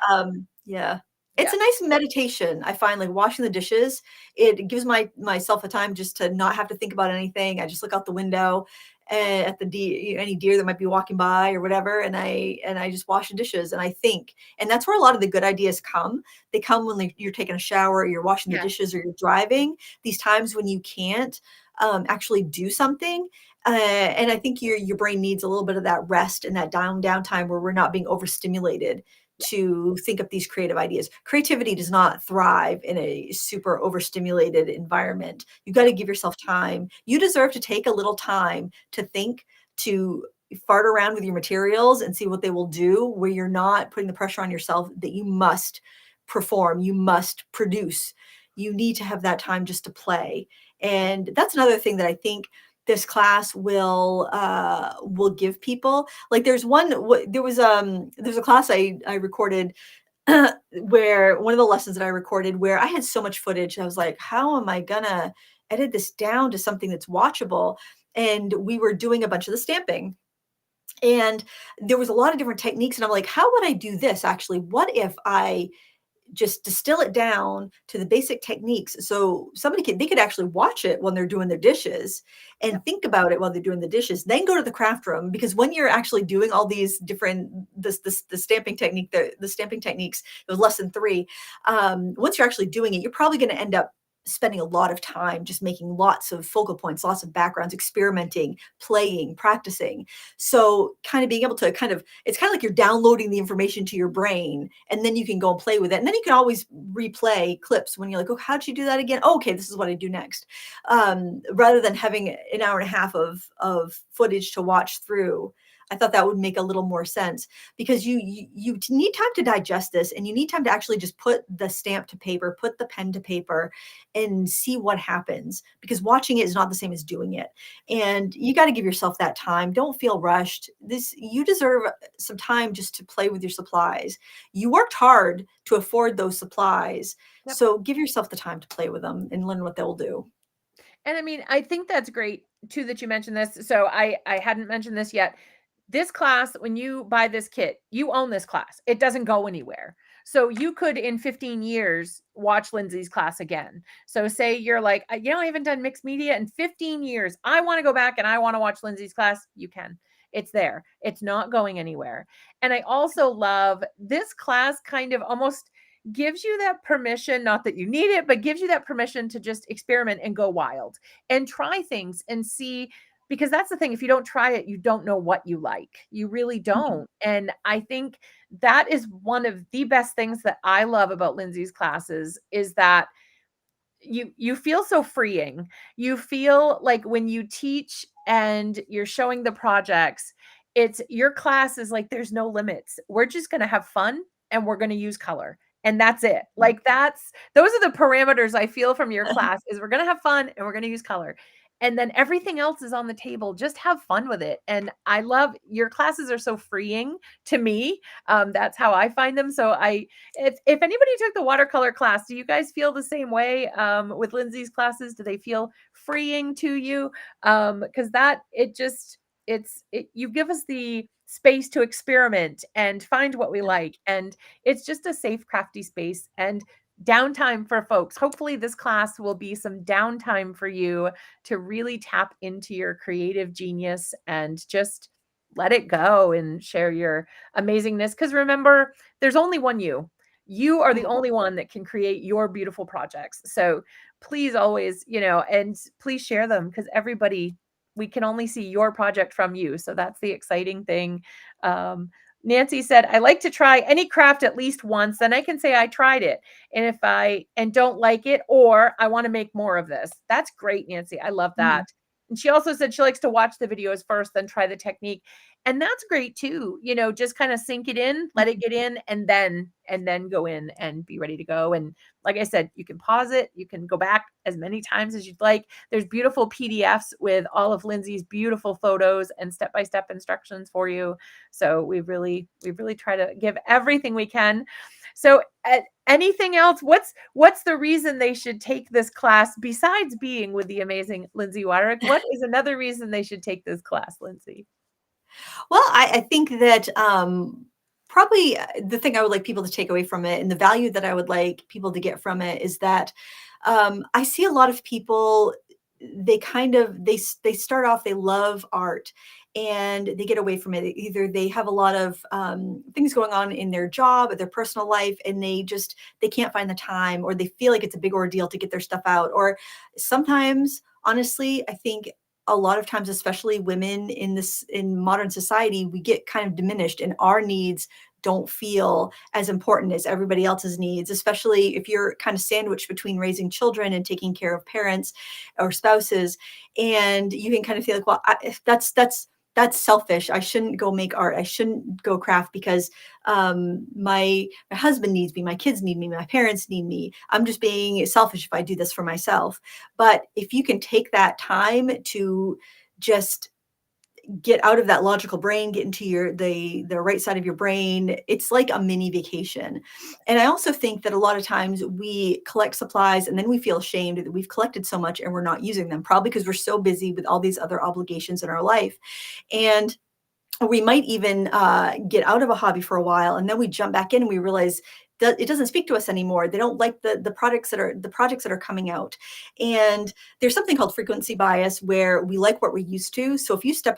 yeah. It's Yeah. a nice meditation, I find, like, washing the dishes. It gives myself a time just to not have to think about anything. I just look out the window, at the any deer that might be walking by or whatever, and I just wash the dishes, and I think. And that's where a lot of the good ideas come. They come when, like, you're taking a shower, or you're washing the Yes. dishes, or you're driving, these times when you can't, actually do something, and I think your brain needs a little bit of that rest and that downtime where we're not being overstimulated Yeah. to think up these creative ideas. Creativity does not thrive in a super overstimulated environment. You got No. to give yourself time. You deserve to take a little time to think, to fart around with your materials and see what they will do, where you're not putting the pressure on yourself that you must perform, you must produce. You need to have that time just to play. And that's another thing that I think this class will give people. Like, there's a class I recorded where one of the lessons that I recorded where I had so much footage. I was like, how am I gonna edit this down to something that's watchable? And we were doing a bunch of the stamping. And there was a lot of different techniques. And I'm like, how would I do this actually? What if I just distill it down to the basic techniques, so they could actually watch it when they're doing their dishes Yeah. and think about it while they're doing the dishes, then go to the craft room, because when you're actually doing all these different the stamping technique, the stamping techniques, it was lesson 3. Once you're actually doing it, you're probably going to end up spending a lot of time just making lots of focal points, lots of backgrounds, experimenting, playing, practicing. So kind of being able to it's kind of like you're downloading the information to your brain, and then you can go and play with it. And then you can always replay clips when you're like, oh, how'd you do that again? Oh, okay, this is what I do next. Rather than having an hour and a half of footage to watch through. I thought that would make a little more sense, because you need time to digest this, and you need time to actually just put the stamp to paper, put the pen to paper, and see what happens, because watching it is not the same as doing it. And you got to give yourself that time. Don't feel rushed. You deserve some time just to play with your supplies. You worked hard to afford those supplies, Yep. so give yourself the time to play with them and learn what they'll do. And I mean, I think that's great too that you mentioned this. So I hadn't mentioned this yet. This class, when you buy this kit, you own this class. It doesn't go anywhere. So you could in 15 years watch Lindsay's class again. So say you're like, I haven't done mixed media in 15 years. I want to go back and I want to watch Lindsay's class. You can. It's there. It's not going anywhere. And I also love this class kind of almost gives you that permission, not that you need it, but gives you that permission to just experiment and go wild and try things and see, because that's the thing. If you don't try it, you don't know what you like. You really Mhm. don't. And I think that is one of the best things that I love about Lindsay's classes is that you feel so freeing. You feel like when you teach and you're showing the projects, it's your class is like there's no limits. We're just going to have fun and we're going to use color. And that's it. Like those are the parameters I feel from your class is we're going to have fun and we're going to use color. And then everything else is on the table. Just have fun with it. And I love your classes are so freeing to me. That's how I find them. So if anybody took the watercolor class, do you guys feel the same way with Lindsay's classes? Do they feel freeing to you? Because that it just you give us the space to experiment and find what we like, and it's just a safe, crafty space and downtime for folks. Hopefully, this class will be some downtime for you to really tap into your creative genius and just let it go and share your amazingness. Because remember, there's only one you. You are the Mhm. only one that can create your beautiful projects. So please always, and please share them because we can only see your project from you. So that's the exciting thing. Um, Nancy said, I like to try any craft at least once, then I can say I tried it. And if I and don't like it, or I want to make more of this. That's great, Nancy. I love that. Mhm. And she also said she likes to watch the videos first, then try the technique. And that's great too. Just kind of sink it in, let it Mhm. get in, and then go in and be ready to go. And like I said, you can pause it, you can go back as many times as you'd like. There's beautiful PDFs with all of Lindsay's beautiful photos and step-by-step instructions for you. So we really try to give everything we can. So anything else? What's the reason they should take this class besides being with the amazing Lindsay Weirich? What is another reason they should take this class, Lindsay? Well, I think that probably the thing I would like people to take away from it and the value that I would like people to get from it is that I see a lot of people, they kind of, they start off, they love art and they get away from it. Either they have a lot of things going on in their job or their personal life and they can't find the time, or they feel like it's a big ordeal to get their stuff out. Or sometimes, honestly, I think a lot of times, especially women in modern society, we get kind of diminished and our needs don't feel as important as everybody else's needs, especially if you're kind of sandwiched between raising children and taking care of parents or spouses. And you can kind of feel like, well, that's selfish. I shouldn't go make art. I shouldn't go craft because my husband needs me, my kids need me, my parents need me. I'm just being selfish if I do this for myself. But if you can take that time to just get out of that logical brain, get into the right side of your brain, it's like a mini vacation. And I also think that a lot of times we collect supplies and then we feel ashamed that we've collected so much and we're not using them, probably because we're so busy with all these other obligations in our life. And we might even get out of a hobby for a while and then we jump back in and we realize that it doesn't speak to us anymore. They don't like the projects that are coming out. And there's something called frequency bias where we like what we're used to. So if you step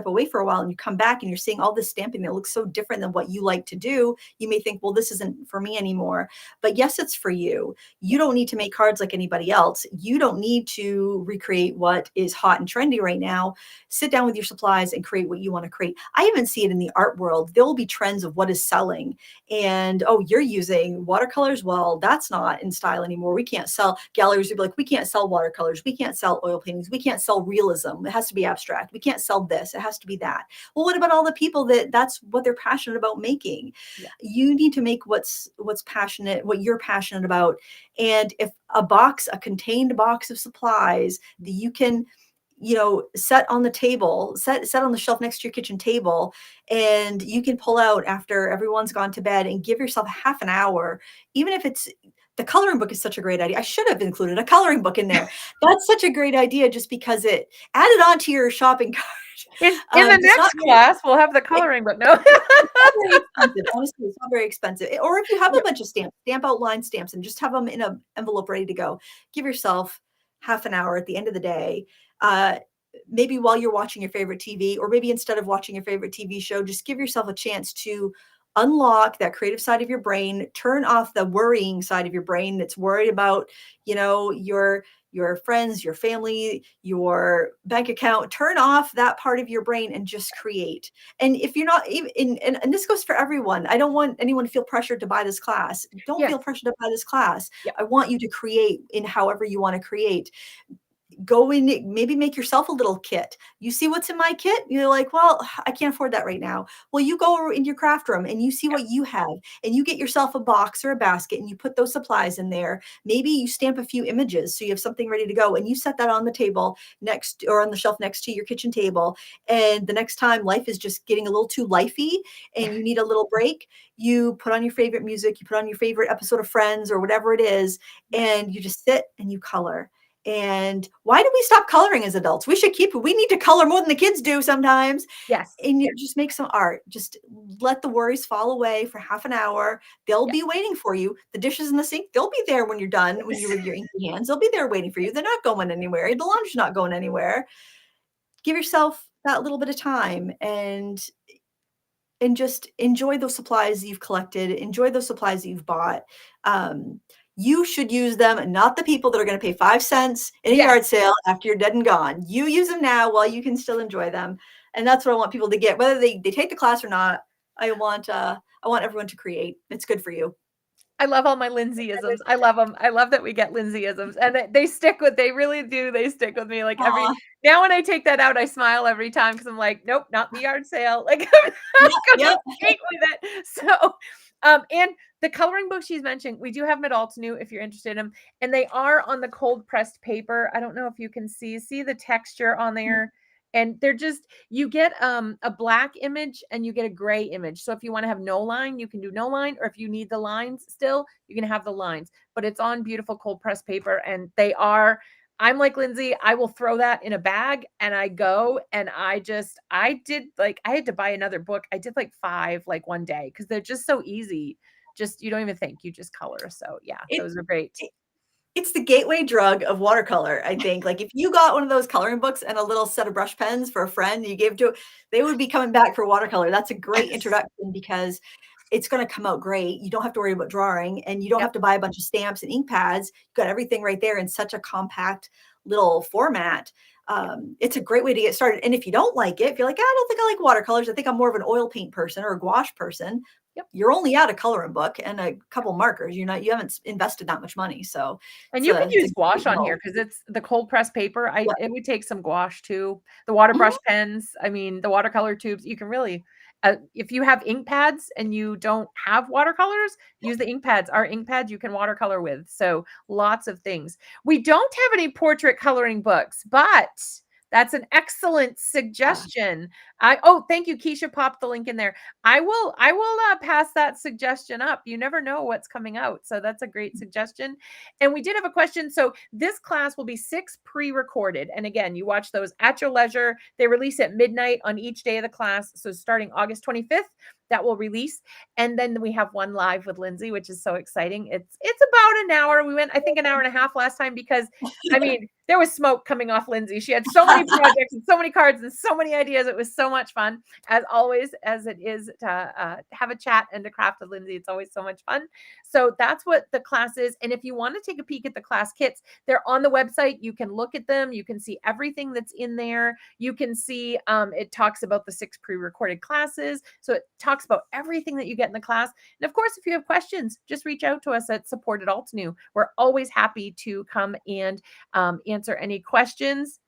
away for a while and you come back and you're seeing all this stamping that looks so different than what you like to do, you may think, well, this isn't for me anymore. But yes, it's for you. You don't need to make cards like anybody else. You don't need to recreate what is hot and trendy right now. Sit down with your supplies and create what you want to create. I even see it in the art world. There will be trends of what is selling. And, oh, you're using watercolors. Well, that's not in style anymore. We can't sell, galleries would be like, we can't sell watercolors. We can't sell oil paintings. We can't sell realism. It has to be abstract. We can't sell this. It has to be that. Well, what about all the people that's what they're passionate about making? Yeah. You need to make what's passionate, what you're passionate about. And if a contained box of supplies that you can set on the table, set on the shelf next to your kitchen table, and you can pull out after everyone's gone to bed and give yourself half an hour, even if it's the coloring book is such a great idea. I should have included a coloring book in there. That's such a great idea just because it added on to your shopping cart. In the Does not next class, we'll have the coloring book. No. it's not very expensive. Honestly, it's not very expensive. Or if you have a Yep. bunch of stamps, stamp out line stamps and just have them in an envelope ready to go. Give yourself half an hour at the end of the day. Uh, Maybe while you're watching your favorite TV, or maybe instead of watching your favorite TV show, just give yourself a chance to unlock that creative side of your brain, turn off the worrying side of your brain that's worried about, your friends, your family, your bank account. Turn off that part of your brain and just create. And if you're not even and this goes for everyone. I don't want anyone to feel pressured to buy this class. Don't Yes. feel pressured to buy this class. Yep. I want you to create in however you want to create. Go in, maybe make yourself a little kit. You see what's in my kit, you're like, well, I can't afford that right now. Well, you go in your craft room and you see what you have, and you get yourself a box or a basket and you put those supplies in there. Maybe you stamp a few images so you have something ready to go, and you set that on the table next, or on the shelf next to your kitchen table. And the next time life is just getting a little too lifey and you need a little break, you put on your favorite music, you put on your favorite episode of Friends or whatever it is, and you just sit and you color. And why do we stop coloring as adults? We need to color more than the kids do sometimes. Yes. And you just make some art. Just let the worries fall away for half an hour. They'll be waiting for you. The dishes in the sink, they'll be there when you're done, when you're with your inky hands. They'll be there waiting for you. They're not going anywhere. The laundry's not going anywhere. Give yourself that little bit of time and just enjoy those supplies you've collected, enjoy those supplies that you've bought. You should use them, not the people that are going to pay 5 cents in a Yes. yard sale after you're dead and gone. You use them now while you can still enjoy them. And that's what I want people to get, whether they take the class or not. I want everyone to create. It's good for you. I love all my Lindsayisms. I love them. I love that we get Lindsayisms, and they stick with they really do, they stick with me, like, every Aw, now when I take that out, I smile every time because 'cause I'm like, "Nope, not in the yard sale." Like, I'm yep, gonna yep. skate with it. So, and the coloring books she's mentioning, we do have them at Altenew if you're interested in them, and they are on the cold pressed paper. I don't know if you can see the texture on there, and they're just you get, a black image and you get a gray image. So if you wanna have no line, you can do no line, or if you need the lines still, you can have the lines, but it's on beautiful cold pressed paper, and they are I'm like Lindsay, I will throw that in a bag and I go and I did like I had to buy another book. I did like 5 like one day because they're just so easy. Just you don't even think, you just color. So yeah, It those are great. it it's the gateway drug of watercolor, I think. Like, if you got one of those coloring books and a little set of brush pens for a friend, you gave to they would be coming back for watercolor. That's a great Yes. introduction because it's gonna come out great. You don't have to worry about drawing, and you don't have Yep. to buy a bunch of stamps and ink pads. You've got everything right there in such a compact little format. Yep. It's a great way to get started, and if you don't like it, if you're like, "I don't think I like watercolors, I think I'm more of an oil paint person or a gouache person," Yep. you're only out a coloring book and a couple markers. You haven't s invested that much money, so And you can it's a use gouache great on here go. because it's the cold pressed paper. I Yeah. it would take some gouache too. The water Mhm. brush pens, I mean, the watercolor tubes, you can really if you have ink pads and you don't have watercolors, use the ink pads. Our ink pads you can watercolor with. So lots of things. We don't have any portrait coloring books, but that's an excellent Yeah. suggestion. Thank you. Keisha popped the link in there. I will pass that suggestion up. You never know what's coming out. So that's a great suggestion. And we did have a question. So this class will be 6 pre-recorded. And again, you watch those at your leisure. They release at midnight on each day of the class. So starting August 25th, that will release. And then we have one live with Lindsay, which is so exciting. It's about an hour. We went, I think, an hour and a half last time because I mean, there was smoke coming off Lindsay. She had so many projects and so many cards and so many ideas. It was so much fun, as always, as it is to have a chat and to craft with Lindsay. It's always so much fun. So that's what the class is. And if you want to take a peek at the class kits, they're on the website. You can look at them. You can see everything that's in there. You can see it talks about the 6 pre-recorded classes. So it talks about everything that you get in the class. And of course, if you have questions, just reach out to us at support at Altenew. We're always happy to come and answer any questions.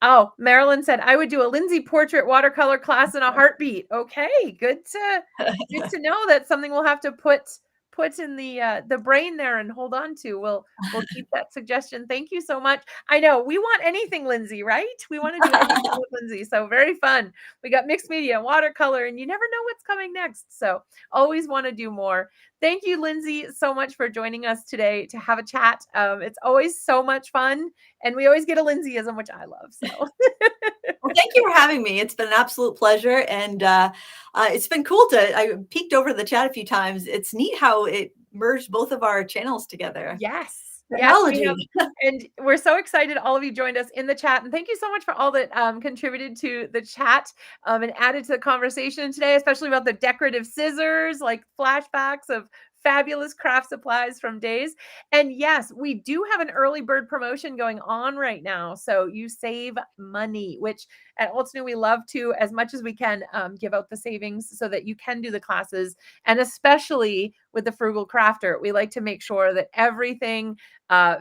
Oh, Marilyn said, I would do a Lindsay portrait watercolor class in a heartbeat. Okay, good to know. That's something we'll have to put in the brain there and hold on to. We'll keep that suggestion. Thank you so much. I know we want anything, Lindsay, right? We want to do anything with Lindsay. So very fun. We got mixed media, watercolor, and you never know what's coming next. So always want to do more. Thank you, Lindsay, so much for joining us today to have a chat. It's always so much fun. And we always get a Lindsayism, which I love. So Well, thank you for having me. It's been an absolute pleasure, and, it's been cool I peeked over the chat a few times. It's neat how it merged both of our channels together. yes, yes, we Technology. have, and we're so excited all of you joined us in the chat. And thank you so much for all that contributed to the chat and added to the conversation today, especially about the decorative scissors, like flashbacks of fabulous craft supplies from days. And yes, we do have an early bird promotion going on right now. So you save money, which at Altenew we love to, as much as we can, give out the savings so that you can do the classes. And especially with the Frugal Crafter, we like to make sure that everything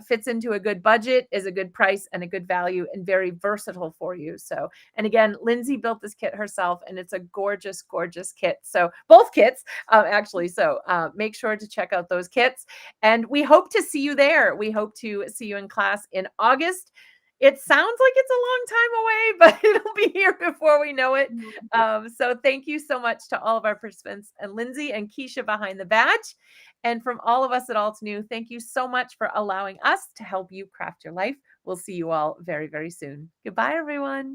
fits into a good budget, is a good price and a good value, and very versatile for you. So, and again, Lindsay built this kit herself, and it's a gorgeous, gorgeous kit. So both kits, actually. So make sure to check out those kits. And we hope to see you there. We hope to see you in class in August. It sounds like it's a long time away, but it'll be here before we know it. So thank you so much to all of our participants and Lindsay and Keisha behind the badge. And from all of us at Altenew, thank you so much for allowing us to help you craft your life. We'll see you all very, very soon. Goodbye, everyone.